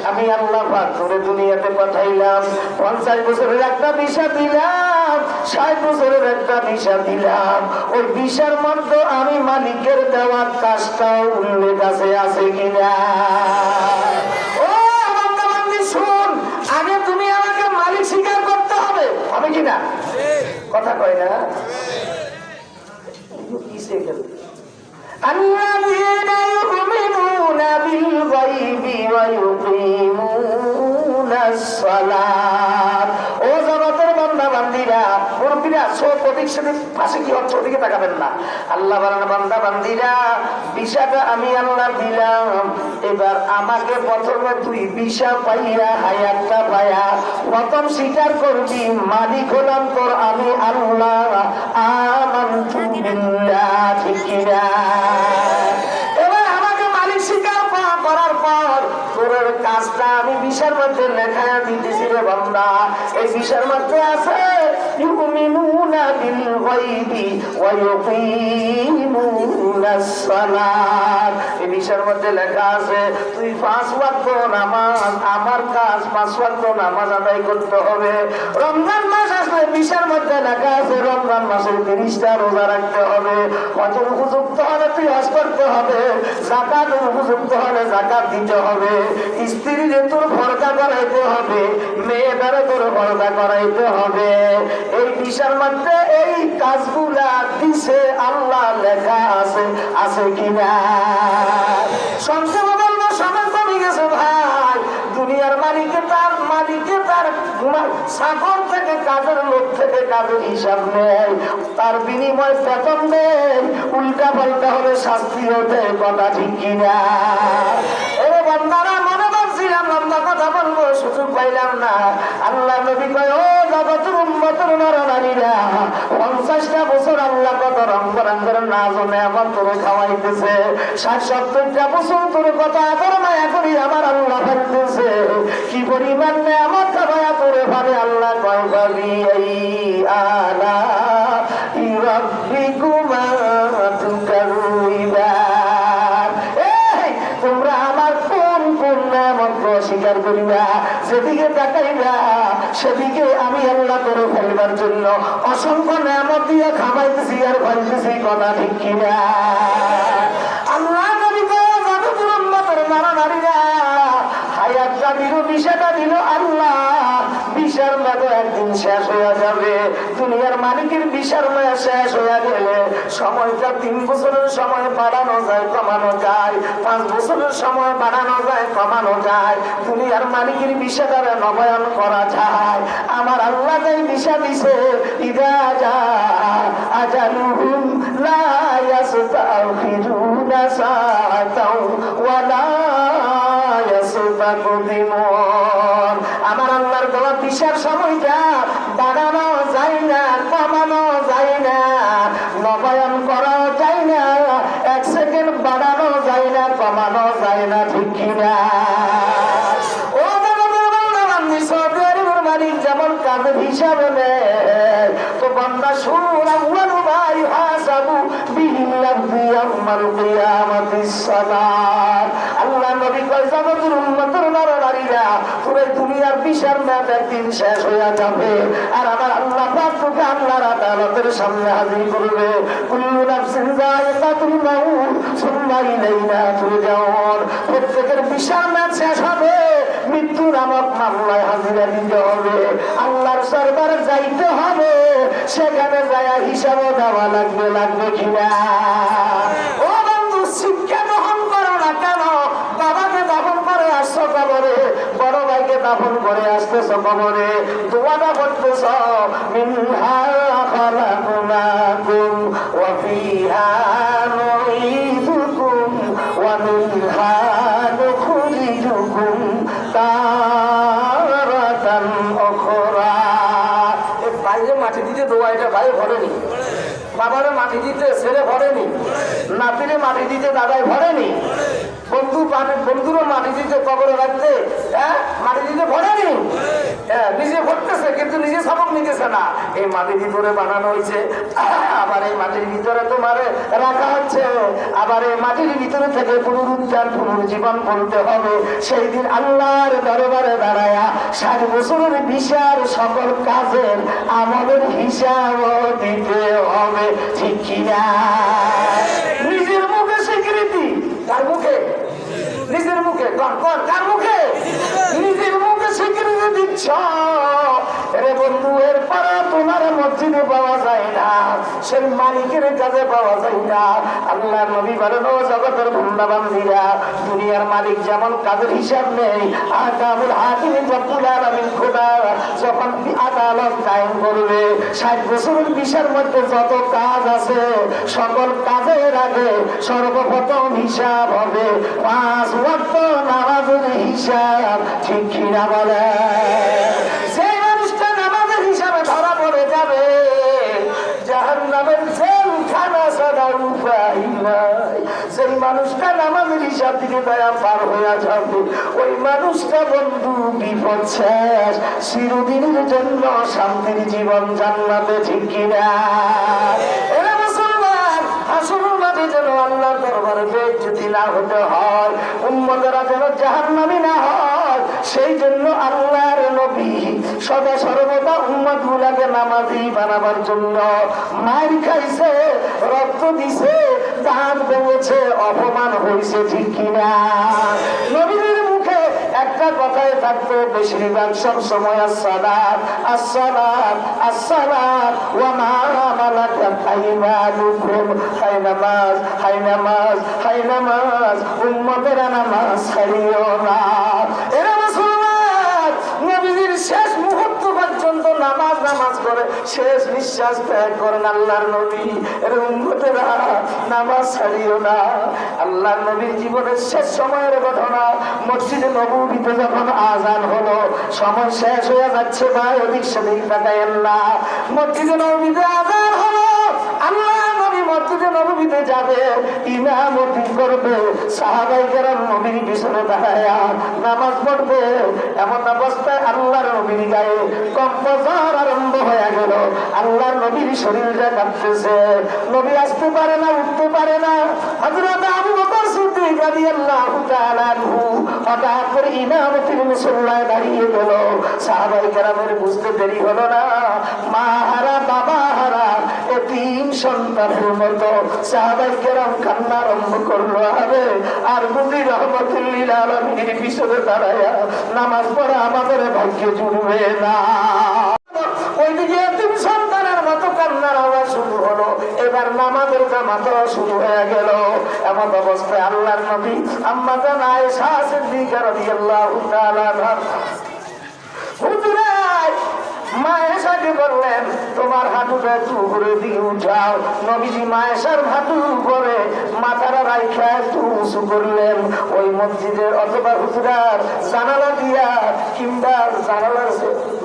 আমি আল্লাহ পাক করে দুনিয়াতে পাঠাইলাম, 50 বছরের একটা ভিসা দিলাম, 60 বছরের একটা ভিসা দিলাম, ওই ভিসার মধ্যে আমি মালিকের দেওয়ার কাজটাও উল্লেখ আছে কিনা? ও বান্দা বান্দি শুন, আগে তুমি আমাকে মালিক স্বীকার করতে হবে, হবে কিনা? কথা কয় না? কিসে গেল? الذين يؤمنون بالغيب ويقيمون الصلاة। ও জগতের বান্দা বান্দিরা, মুরব্বিরা, সব প্রতিষ্ঠানের পাশে কি হচ্ছে ওদিকে তাকাবেন না। আল্লাহ বলেন বান্দা বান্দিরা, ভিসাটা আমি আল্লাহ দিলাম, এবার আমাকে প্রথমে তুই ভিসা পাইয়া হায়াতটা পাইয়া প্রথম স্বীকার করবি মালিক হলাম তোর আমি আল্লাহ। আমানতু বিল্লাহ, ঠিক কিনা? এবার আমাকে মালিক স্বীকার করার পর তোর কাজটা আমি ভিসার মধ্যে লেখা দিতেছি রে বান্দা। এই ভিসার মধ্যে আছে ইউমিনুনা বিল গায়বি ওয়া ইউকিমুনাস সালাত। এই ভিসার মধ্যে লেখা আছে তুই 5 ওয়াক্ত নামাজ, আমার কাজ 5 ওয়াক্ত নামাজ আদায় করতে হবে। রমজান মাস আসলে ভিসার মধ্যে লেখা আছে রমজান মাসে 30টা রোজা রাখতে হবে। হজের উপযুক্ত হলে তুই হজ করতে হবে, যাকাত উপযুক্ত হলে যাকাত দিতে হবে, স্ত্রীর তোর পর্দা করাইতে হবে, মেয়েটারে তোর পর্দা করাইতে হবে। এই ভিসার মধ্যে এই কাজগুলা দিছে আল্লাহ লেখা আছে কিনা? সংক্ষেপে বলবো সময় কমে গেছে ভাই। দুনিয়ার মালিকে তার চাকর থেকে কাজের লোক থেকে কাজের হিসাব নেয়, তার বিনিময় বেতন নেই, উল্টা পাল্টা হবে শাস্তিও দেয়। কথা ঠিক কিনা? এরে বান্দারা, মনে করছিলাম লম্বা কথা বলবো, সুযোগ পাইলাম না। আল্লাহ নবী কয় ও জগতের উম্মতের নরনারীরা, 50টা বছর আল্লাহ কত রং বেরঙের নাজ ও নেয়ামত তোরে খাওয়াইতেছে, 60-70টা বছর তোর কত আদর মায়া করি আমার আল্লাহ ফেলতেছে। কি পরিমাণ নেয়ামত খাওয়ায়া তোরে ভাবে আল্লাহ কয় ভাবি এই আলা রাব্বিকুমা তুকাযিবান। তোমরা আমার কোন কোন নেয়ামত স্বীকার করিবা, যেদিকে তাকাইবা সেদিকে আমি আল্লাহ করে ফেলবার জন্য অসংখ্য নেয়ামত দিয়ে খাওয়াইতেছি আর ফেলতেছি। কথা ঠিক কিনা? আল্লাহ নবী জগতের উম্মতের নরনারীরা, হায়াতটা দিল, ভিসাটা দিল আল্লাহ, ভিসার মেয়াদ একদিন শেষ হয়ে যাবে। দুনিয়ার মালিকের ভিসার মেয়াদ শেষ হয়ে গেলে সময়টা 3 বছরের সময় বাড়ানো যায়, কমানো যায়, 5 বছরের সময় বাড়ানো যায়, কমানো যায়। দুনিয়ার মালিকের ভিসাটারে নবায়ন করা যায়। আমার আল্লাহ তাই ভিসা দিছে, ইদা জা আজালুহুম লা ইস্তাখিরুনা সাআতাও ওয়া লা ইস্তাকদিমুন। আমার আল্লাহর দেওয়া ভিসার সময়টা বাড়ানো যায় না, কমানো যায় না, নবায়ন করা যায় না, 1 সেকেন্ড বাড়ানো যায় না, কমানো যায় না। ঠিক কিনা? ও সৌদি আরবের মালিক যেমন কাজের হিসাবে নেয়, তো বান্দা শুন আউয়ালু মা ইউহাসাবু বিহিল আবদু ইয়াউমাল কিয়ামাতিস সালাত। আল্লাহ নবী কয় জগতের উম্মতের নরনারীরা, পুরো দুনিয়ার ভিসার মেয়াদ একদিন শেষ হয়ে যাবে আর আমার আল্লাহ পাক তোকে আল্লাহর আদালতের সামনে হাজির করবে। কুল্লু নাফসিন যায়িকাতুল মাউত সুম্মা ইলাইনা তুরজাউন। প্রত্যেকের ভিসার মেয়াদ শেষ হবে, মৃত্যু নামক মামলায় হাজিরা দিতে হবে, আল্লাহর দরবারে যাইতে হবে, সেখানে যায় হিসাবও দেওয়া লাগবে কিনা? ও বন্ধু, শিক্ষা গ্রহণ করো না কেন? বাবাকে দাফন করে আসছো কবরে, বড় ভাইকে দাফন করে আসতেছো কবরে, দোয়াটা করতেছ মিনহা খালাকনাকুম ওয়া ফিহা নুঈদুকুম ওয়া মিনহা নুখরিজুকুম তারাতান উখরা। এই বাইরে মাটি দিতে দোয়া, এটা ভাই ভরেনি, বাবারে মাটি দিতে ছেলে ভরেনি, নাতিরে মাটি দিতে দাদাই ভরেনি, বন্ধুরও মাটি দিতে কবরে রাখতে মাটি দিতে ভরেনি। নিজে ভরতেছে কিন্তু নিজে সবক নিতেছে না। এই মাটির ভিতরে বানানো হয়েছে, আবার এই মাটির ভিতরে তোমার রাখা হচ্ছে, আবার এই মাটির ভিতরে থেকে পুনরুদ্ধার পুনর্জীবন বলতে হবে। সেই দিন আল্লাহর দরবারে দাঁড়ায়া 60 বছরের বিশাল সকল কাজের আমাদের হিসাব দিতে হবে, ঠিক কিনা? নিজের মুখে স্বীকৃতি, কার মুখে? নিজের মুখে। কার মুখে? নিজের মুখে স্বীকৃতি দিচ্ছ। রে বন্ধু, এর পরে তোমার মসজিদে পাওয়া যায় না, সেই মালিকের কাছে পাওয়া যায় না। আল্লাহ নবী বলেন, ও জগতের বন্দাবান্দীরা, দুনিয়ার মালিক যেমন কাজের হিসাব নেই, আকামুল হাকিম রব্বুল আলামিন খোদা যখন আদালত কায়েম করবে, 60 বছরের বিশার মধ্যে যত কাজ আছে সকল কাজের আগে সর্বপ্রথম হিসাব হবে 5 ওয়াক্ত নামাজের হিসাব, ঠিক কিনা বলে? সেই মানুষটা নামাজের হিসাবে ধরা পড়ে যাবে, জাহান্নামের জেলখানা ছাড়া উপায় নাই। সেই মানুষটা নামাজের হিসাব দিকে দয়া পার হয়ে যাবে, ওই মানুষটা বন্ধু বিপদ শেষ, চিরদিনের জন্য শান্তির জীবন জান্নাতে, ঠিক কিনা? এরা মুসলমান, হাসরের মাঠে যেন আল্লাহর দরবারে বেইজ্জতি না হতে হয়, উম্মতেরা যেন জাহান্নামী না হয়, সেই জন্য আল্লাহর নবী সদা সর্বদা উম্মতগুলাকে নামাজি বানাবার জন্য মার খাইছে, রক্ত দিছে, দাঁত ভেঙেছে, অপমান হয়েছে, ঠিক কিনা? নবীর মুখে একটা কথাই থাকতো বেশিরভাগ সব সময়, আসসালাত আসসালাত আসসালাত ওয়া মা মালাকাত আইমানুকুম, হাই নামাজ হাই নামাজ হাই নামাজ, উম্মতেরা নামাজ ছাড়িও না। এরা মুসলমান নবীর শেষ মুহূর্ত পর্যন্ত নামাজ নামাজ করে শেষ নিঃশ্বাস ত্যাগ করেন আল্লাহর নবী। এর উম্মতেরা নামাজ ছাড়িও না। আল্লাহর নবীর জীবনের শেষ সময়ের ঘটনা, মসজিদে নববীতে যখন আজান হলো, সময় শেষ হয়ে যাচ্ছে, ভাই ওদিক সেদিক তাকায়েন না, মসজিদে নববীতে আজান হলো, আল্লাহ নবী মসজিদে নববীতে যাবে, ইমামতি করবে, সাহাবায়ে কেরাম নবীর পিছনে দাঁড়ায়া নামাজ পড়বে। এমন অবস্থায় আল্লাহর নবীর গায়ে কম্পঝড় আরম্ভ হয়ে গেল, আল্লাহর নবীর শরীরটা কাঁপতেছে, নবী আসতে পারে না, উঠতে পারে না। হযরত আবু বকর সিদ্দিক রাদিয়াল্লাহু তাআলা আনহু হঠাৎ করে ইমামতির মুসল্লায় দাঁড়িয়ে গেল। সাহাবায়ে কেরামের বুঝতে দেরি হলো না, মা হারা বাবা হারা এতিম সন্তানের মতো সাহাবায়ে কেরাম কান্না আরম্ভ করলো। আর নবী রহমাতুল লিল আলামিনের পিছনে দাঁড়ায়া নামাজ পড়া আমাদের ভাগ্যে জুড়বে না। ওইদিকে এতিম সন্তানের মতো কান্নার আওয়াজ শুরু হলো, এবার নামাজের জামাত শুরু হয়ে গেল। এমন অবস্থায় আল্লাহর নবী আম্মা জান আয়েশা সিদ্দিকা রাদিয়াল্লাহু তাআলা মায়েশাকে বললেন, তোমার হাঁটুটা একটু উপরে দিকে উঠাও। নবীজি মায়েশার হাঁটুর উপরে মাথাটা রাইখা একটু উঁচু করলেন। ওই মসজিদের অথবা হুজরার জানালা দিয়া কিংবা জানালার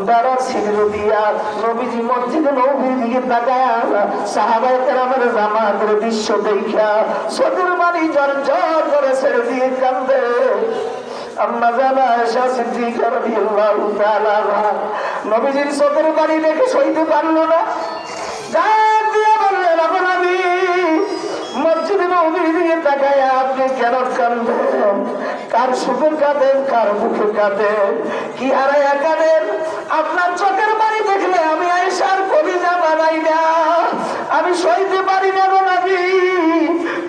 বেড়ার ছিদ্র দিয়া নবীজি মসজিদে নবীর দিকে তাকায় সাহাবায়ে কেরামের জামাতের দৃশ্য দেখা চোখের পানি ঝরঝর করে ছেড়ে দিয়ে কান্দে। আম্মা জান আয়েশা সিদ্দিকা রাদিয়াল্লাহু তাআলা আনহা নবীজির চোখের পানি দেখে সইতে পারল না, ডাক দিয়ে বললেন, আপনি নবী মসজিদে নবীর দিকে তাকায় আপনি কেন কাঁদেন? কার সুখে কাঁদেন, কার মুখে কাঁদেন, কি হারায়া কাঁদেন? আপনার চোখের পানি দেখলে আমি আয়েশার কলিজা বানাই না, আমি সইতে পারি না গো নবী।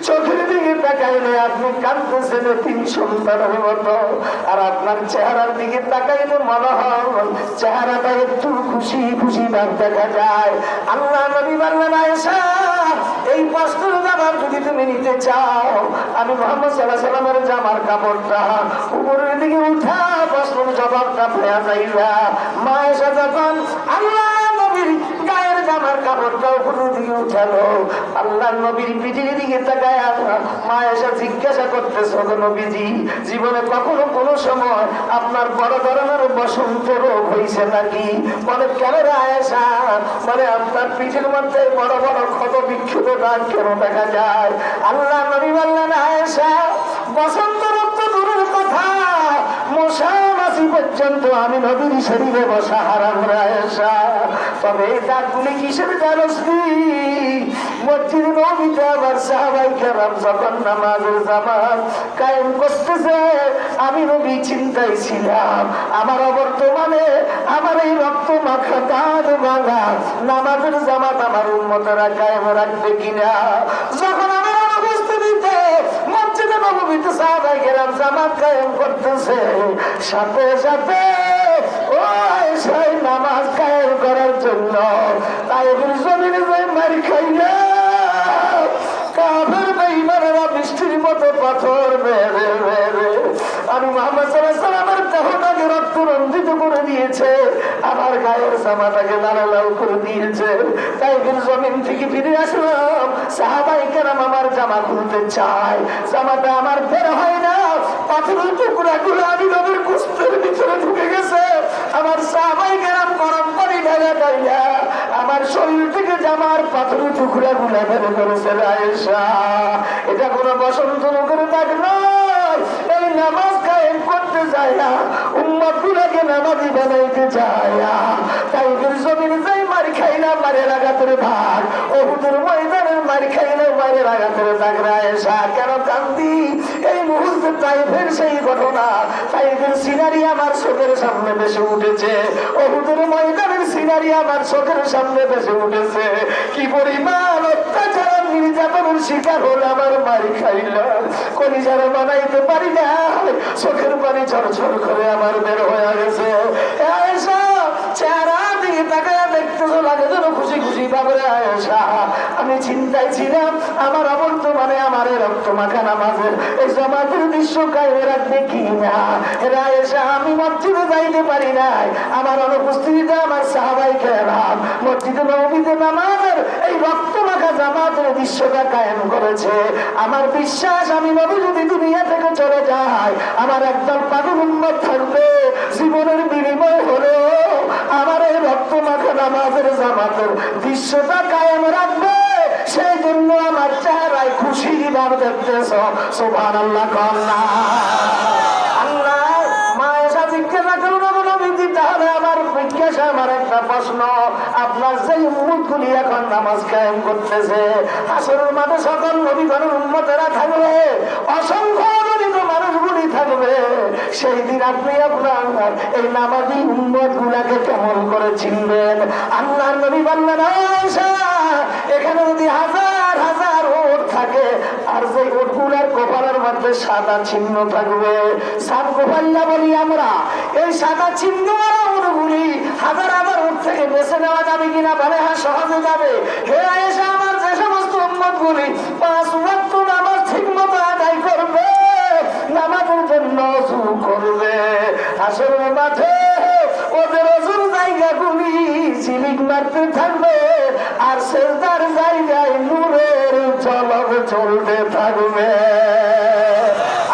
চোখের দিকে তাকাইলে আপনি কাঁদতেছেন তিন সন্তানের মতো, আর আপনার চেহারার দিকে তাকাইলে মনে হয় চেহারাটা একটু খুশি খুশি ভাব দেখা যায়। আল্লাহ নবী বললেন, আয়েশা এই প্রশ্নের জবাব যদি তুমি নিতে চাও, আমি মুহাম্মদ সাল্লাল্লাহু আলাইহি ওয়াসাল্লামের জামার কাপড়টা উপরের দিকে উঠা প্রশ্নের জবাবটা পেয়ে যাইবা। মা আয়েশা যখন আল্লাহ নবীর গায়ের জামার কাপড়টা উপরে দিকে উঠালো। আল্লাহ নবীর পিঠের দিকে তাকায় মা এসে জিজ্ঞাসা করতেছে, নবীজি জীবনে কখনো কোনো সময় আপনার বড় ধরনের বসন্ত রোগ হয়েছে নাকি? বলে কেন রে আয়েশা? বলে আপনার পিঠের মধ্যে বড় বড় ক্ষত বিক্ষত দাগ কেন দেখা যায়? আল্লাহ নবী বললেন, আয়েশা বসন্ত রোগ তো দূরের কথা, মশা মাছি পর্যন্ত আমি নবীর শরীরে বসা হারাম রে আয়েশা। তবে এই দাগগুলি কিসের জানোস নি? মসজিদ নবীতে আবার সাহাবায়ে কেরাম যখন নামাজের জামাত কায়েম করতেছে, আমি নবী চিন্তায় ছিলাম আমার বর্তমানে আমার এই রক্ত মাখা দাঁত ভাঙা নামাজের জামাত আমার উম্মতেরা কায়েম রাখবে কিনা। যখন আমার অনুপস্থিতিতে মসজিদে নববীতে সাহাবায়ে কেরাম জামাত কায়েম করতেছে, সাথে সাথে ওই নামাজ কায়েম করার জন্য তাইফের জমিনে যে মার খাইলা কাফের বেঈমানেরা বৃষ্টির মতো পাথর মেরে মেরে আমি মুহাম্মদ সাল্লাল্লাহু আলাইহি ওয়াসাল্লামের দেহটাকে রক্ত রঞ্জিত করে দিয়েছে, আমার গায়ের জামাটাকে লাল লাল করে দিয়েছে। তাইফের জমিন থেকে ফিরে আসলাম, সাহাবায়ে কেরাম আমার জামা খুলতে চায়, জামাটা আমার বের হয় না, পাথরের টুকরাগুলো আমি নবীর কুস্তের ভিতরে ঢুকে গেছে। আমার সাহাবায়ে কেরাম গরম পানি ঢেলে ঢেলে আমার শরীর থেকে জামার পাথরের টুকরাগুলো বের করেছে। আয়েশা এটা কোনো বসন্ত রোগের দাগ নয়, এই নামাজ কায়েম করতে যায় না, উম্মত গুলাকে নামাজি বানাইতে যায় না। তাইফের জমিনে যাই মার খাইলাম মারের আঘাতের ভাগ, উহুদের ময়দানের মার খাইলাম মারের আঘাতের দাগ। আয়েশা কেন কান্দি? এই মুহূর্তে তাইফের সেই ঘটনা, তাইফের সিনারি আমার চোখের সামনে ভেসে উঠেছে, উহুদের ময়দানের সিনারি আমার চোখের সামনে ভেসে উঠেছে। কি পরিমাণ অত্যাচার নির্যাতনের শিকার হল আমার মারি খাইলাম, কলিজারে বানাইতে পারি না, চোখের পানি ঝরঝর করে আমার বের হয়ে গেছে। আয়েশা চেহারা দিকে তাকায়া দেখতেছো লাগে যেন খুশি খুশি ভাবে। আয়েশা আমি চিন্তায় ছিলাম আমার অবর্তমানে আমার রক্ত মাখা নামাজের এই জামাতের দৃশ্য কায়েমে রাখবে কি না। আয়েশা আমি মসজিদে যাইতে পারি নাই, আমার অনুপস্থিতিতে আমার সাহাবায়ে কেরাম মসজিদে নববীতে নামাজের এই রক্ত মাখা জামাতের দৃশ্যটা কায়েম করেছে। আমার বিশ্বাস আমি নবী যদি দুনিয়া থেকে চলে যায় আমার একদল পাগল উম্মত থাকবে, জীবনের বিনিময় হলো আমার এই রক্ত মাখা নামাজের জামাতের দৃশ্যটা কায়েম রাখবে। সেই জন্য আমার চেহারায় খুশির ভাব দেখতেছ, সুবহানাল্লাহ কন্যা। আল্লাহ মায়েশা জিজ্ঞাসা করল, তাহলে আমার জিজ্ঞাসা আমার একটা প্রশ্ন, আপনার যে উম্মতগুলি এখন নামাজ কায়েম করতেছে, হাসরের মাঠে সকল নবীগণের উম্মতেরা থাকবে, অসংখ্য গণিত মানুষগুলি থাকবে, সেই দিন আপনি আপনার এই নামাজি উম্মত গুলাকে কেমন করে চিনবেন? আল্লাহর নবী বললেন, আয়েশা এখানে যদি হাজার হাজার ওট থাকে আর যে ওটগুলার কপালের মধ্যে সাদা চিহ্ন থাকবে, সাত গোপাল্লা বলি আমরা, এই সাদা চিহ্ন ওটগুলি হাজার হাজার ওট থেকে বেছে নেওয়া যাবে কিনা? বলে হ্যাঁ সহজে যাবে। হে আয়েশা আমার যে সমস্ত উম্মত গুলি 5 ওয়াক্ত নামাজ ঠিক মতো আদায় করবে, নামাজের জন্য ওযু করবে, হাসরের মাঠে ওদের ওযুর জায়গাগুলি ঝিলিক মারতে থাকবে আর সেজদার জায়গায় নূরের ঝলক চলতে থাকবে।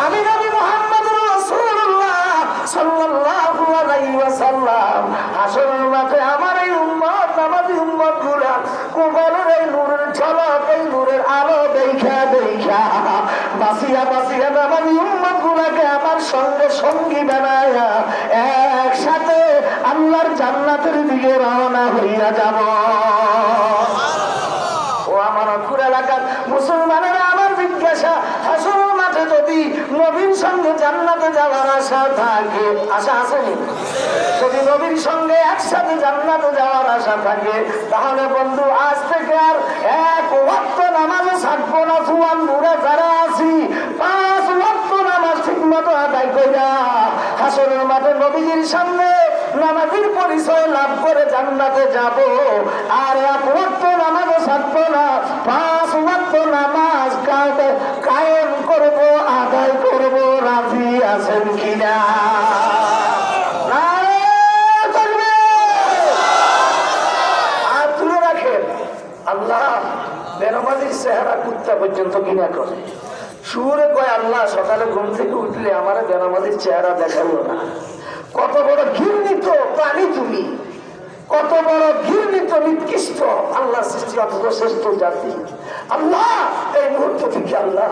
আমি নবী মুহাম্মদুর রাসূলুল্লাহ সাল্লাল্লাহু আলাইহি ওয়াসাল্লাম হাসরের মাঠে আমার এই উম্মত নামাজি উম্মত গুলা কবরের এই নূরের ঝলক এই নূরের আলো দেখা দেখা বাসিয়া বাসিয়া নামাজি উম্মত গুলাকে আমার সঙ্গে সঙ্গী বানায়া একসাথে আল্লাহর জান্নাতের দিকে রওনা হইয়া যাব। ও আমার অকুর এলাকার মুসলমানেরা আমার জিজ্ঞাসা, হাসরের মাঠে যদি নবীর সঙ্গে জান্নাতে যাওয়ার আশা থাকে, আশা আসেনি? যদি নবীর সঙ্গে একসাথে জান্নাতে যাওয়ার আশা থাকে তাহলে বন্ধু আজ থেকে আর এক ওয়াক্ত নামাজে ছাড়বো না। জুয়ান বুড়া যারা আছি 5 ওয়াক্ত নামাজ ঠিক মতো আদায় কইরা হাসরের মাঠে নবীজির সামনে নামাজের পরিচয় লাভ করে জান্নাতে যাব। আর এক ওয়াক্ত নামাজও ছাড়বো না, 5 ওয়াক্ত নামাজ কায়েম করব, আদায় করব। রাজি আছেন কিনা? আর তুলে রাখে কুত্তা পর্যন্ত ঘৃণা করে। শুয়োরে কয় আল্লাহ সকালে ঘুম থেকে উঠলে আমার বেনামাজির চেহারা দেখাবো না। কত বড় ঘৃণিত প্রাণী তুমি, কত বড় ঘৃণিত নিকৃষ্ট আল্লাহ সৃষ্টি, অথচ শ্রেষ্ঠ জাতি। আল্লাহ এই মুহূর্ত থেকে আল্লাহ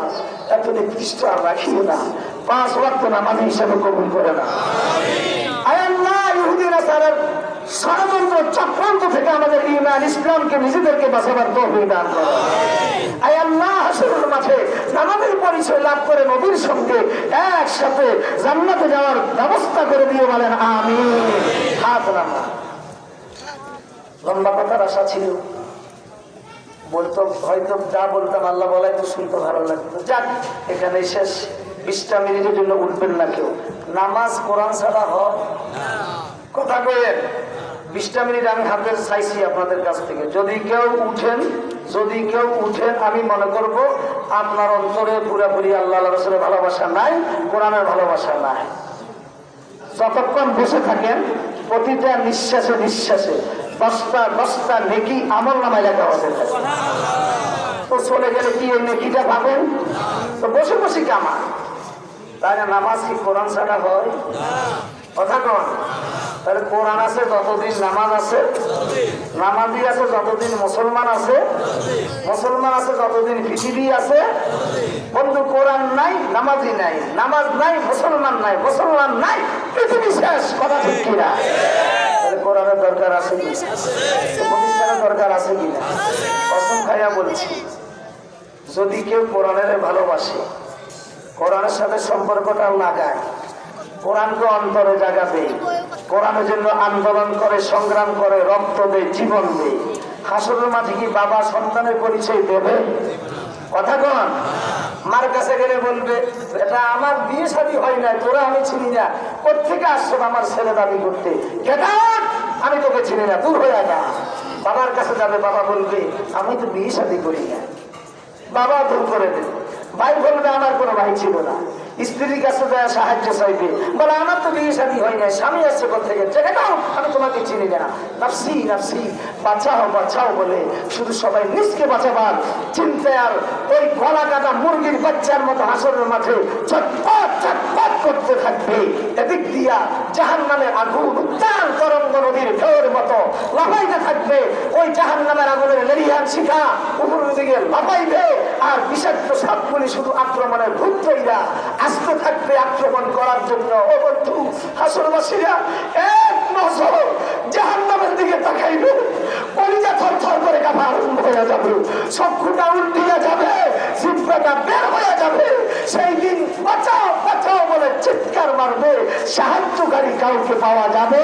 এত নিকৃষ্ট আর রাখিও না, 5 ওয়াক্ত নামাজ হিসাবে কবুল করে না। আয় আল্লাহ ইহুদি নাসারার ষড়যন্ত্র চক্রান্ত থেকে আমাদের ঈমান ইসলামকে নিজেদেরকে বাঁচাবার তৌফিক দান করো। আয় আল্লাহ হাসরের মাঠে নামাজের পরিচয় লাভ করে নবীর সঙ্গে একসাথে জান্নাতে যাওয়ার ব্যবস্থা করে দিয়ে বলেন আমিন। হাত নামা। লম্বা কথার আশা ছিল, বলতো হয়তো যা বলতাম আল্লাহ বলাই তো শুনতে ভালো লাগতো। যাক, এখানে শেষ। 20টা মিনিটের জন্য উঠবেন না কেউ। নামাজ কোরআন ছাড়া হয় কথা কয়েন। 20টা মিনিট আমি হাতে চাইছি আপনাদের কাছ থেকে। যদি কেউ উঠেন আমি মনে করব আপনার অন্তরে পুরাপুরি আল্লাহ রাসূলের ভালোবাসা নাই, কোরআনের ভালোবাসা নাই। যতক্ষণ বসে থাকেন প্রতিটা নিঃশ্বাসে 10টা নেকি আমল নামায় লেখা হবে। তো চলে গেলে কি ওই নেকিটা পাবেন? তো বসে বসে কামা। তাই না? নামাজ কি কোরআন ছাড়া হয়? কথা কন। তাহলে কোরআন আছে যতদিন নামাজ আছে, নামাজি আছে যতদিন মুসলমান আছে, মুসলমান আছে যতদিন পৃথিবী আছে। বন্ধু, কোরআন নাই, নামাজি নাই, নামাজ নাই, মুসলমান নাই, মুসলমান নাই, পৃথিবী শেষ। কথা ঠিক কিনা? কোরআনের দরকার আছে কি? প্রতিষ্ঠানের দরকার আছে কিনা? কসম খাইয়া বলছি, যদি কেউ কোরআনের ভালোবাসে, কোরআনের সাথে সম্পর্কটা লাগায়, কোরআনকে অন্তরে জায়গা দেয়, কোরআনের জন্য আন্দোলন করে, সংগ্রাম করে, রক্ত দেয়, জীবন দেয়, হাসরের মাঠে কি বাবা সন্তানের পরিচয় দেবে? কথা কন। মার কাছে গেলে বলবে এটা আমার বিয়ে শাদী হয় না, তোরা আমি চিনি না, কোথেকে আসছো আমার ছেলে দাবি করতে? আমি তোকে চিনি না, দূর হয়ে যা। বাবার কাছে যাবে, বাবা বলবে আমি তো বিয়ে শাদী করি না, বাবা দূর করে দেবে। ভাই বলবে আমার কোনো ভাই ছিল না। স্ত্রীর কাছে যায় সাহায্য চাইবে, বলে আমার তো বিয়ে শাদী হয় নাই, স্বামী আসছে কোথেকে? আমি তোমাকে চিনি না, নাফসি নাফসি, বাঁচাও বাঁচাও বলে শুধু সবাই নিজকে বাঁচাবার চিন্তায় আর ওই গলা কাটা মুরগির বাচ্চার মতো হাসরের মাঠে চটপট চটপট করতে থাকবে। এদিক দিয়া জাহান্নামের আগুন উত্তাল তরঙ্গ নদীর ঢেউয়ের মতো লাফাইতে থাকবে। ওই জাহান্নামের আগুনের লেলিহান শিখা উপরের দিকে লাফাইবে, আর বিষাক্ত সাপগুলি শুধু আক্রমণের ভূত তৈরা আসতে থাকবে আক্রমণ করার জন্য। ও বন্ধু, হাসরবাসীরা এক নজর জাহান্নামের দিকে তাকাইবে, কলিজা থরথর করে কাঁপা আরম্ভ হয়ে যাবে, চক্ষুটা উল্টিয়ে যাবে, জিহ্বাটা বের হয়ে যাবে। সেই দিন বাঁচাও বাঁচাও বলে চিৎকার মারবে, সাহায্যকারী কাউকে পাওয়া যাবে।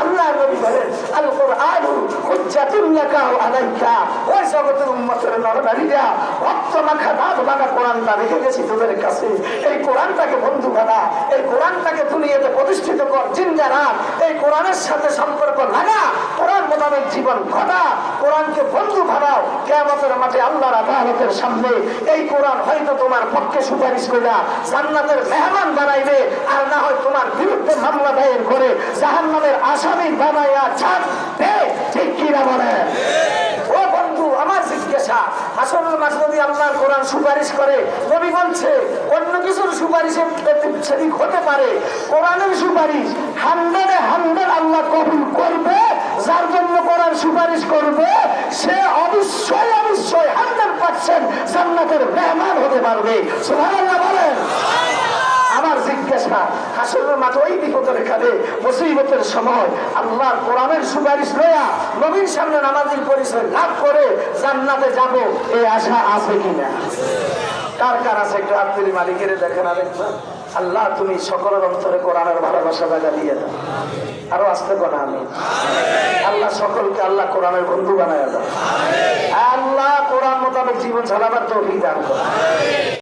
আল্লাহ নবী বলেন আল কুরআনু হুজ্জাতুল লাকা ওয়া আলাইকা। ওই জগতের উম্মতের নরনারীরা রক্ত মাখা দাঁত ভাঙা কোরআনটা রেখে গেছি তোদের কাছে। এই কোরআনটাকে বন্ধু বানা, এই কোরআনটাকে দুনিয়াতে প্রতিষ্ঠিত কর, জিন্দা রাখ, এই কোরআনের সাথে সম্পর্ক লাগা, কোরআন মোতাবেক জীবন ঘটা, কোরআনকে বন্ধু ভাবাও। কিয়ামতের মাঠে আল্লাহর আদালতের সামনে এই কোরআন হয়তো তোমার পক্ষে সুপারিশ কইরা জান্নাতের মেহমান বানাইবে, আর না হয় তোমার বিরুদ্ধে মামলা দায়ের করে জাহান্নামের আসামি বানাইয়া ছাড়বে। ঠিক কিনা বলেন? ও বন্ধু, আমার জিজ্ঞাসা, হাসরের মাঠে যদি আল্লাহর কোরআন সুপারিশ করে, নবী বলছে অন্য কিছুর সুপারিশের সেদিক হতে পারে, কোরআনের সুপারিশ 100 আল্লাহ কবুল করবে। যার জন্য কোরআন সুপারিশ করবে সে অবশ্যই 100% জান্নাতের মেহমান হতে পারবে। সুবহানাল্লাহ বলেন। আমার জিজ্ঞাসা, হাসরের মাঠে ওই বিপদের কালে মুসিবতের সময় আল্লাহর কোরআনের সুপারিশ লইয়া নবীর সামনে নামাজের পরিচয় লাভ করে জান্নাতে যাব, এই আশা আছে কিনা? কার কার আছে? একটু হাত তুলি মালিকের দেখেন। আর একবার আল্লাহ তুমি সকলের অন্তরে কোরআনের ভালোবাসা জায়গা দিয়ে দাও। আরো আসতে কোন আমি আল্লাহ সকলকে আল্লাহ কোরআনের বন্ধু বানায় দাও। আল্লাহ কোরআন মোতাবেক জীবন চালাবার তৌফিক দান করো।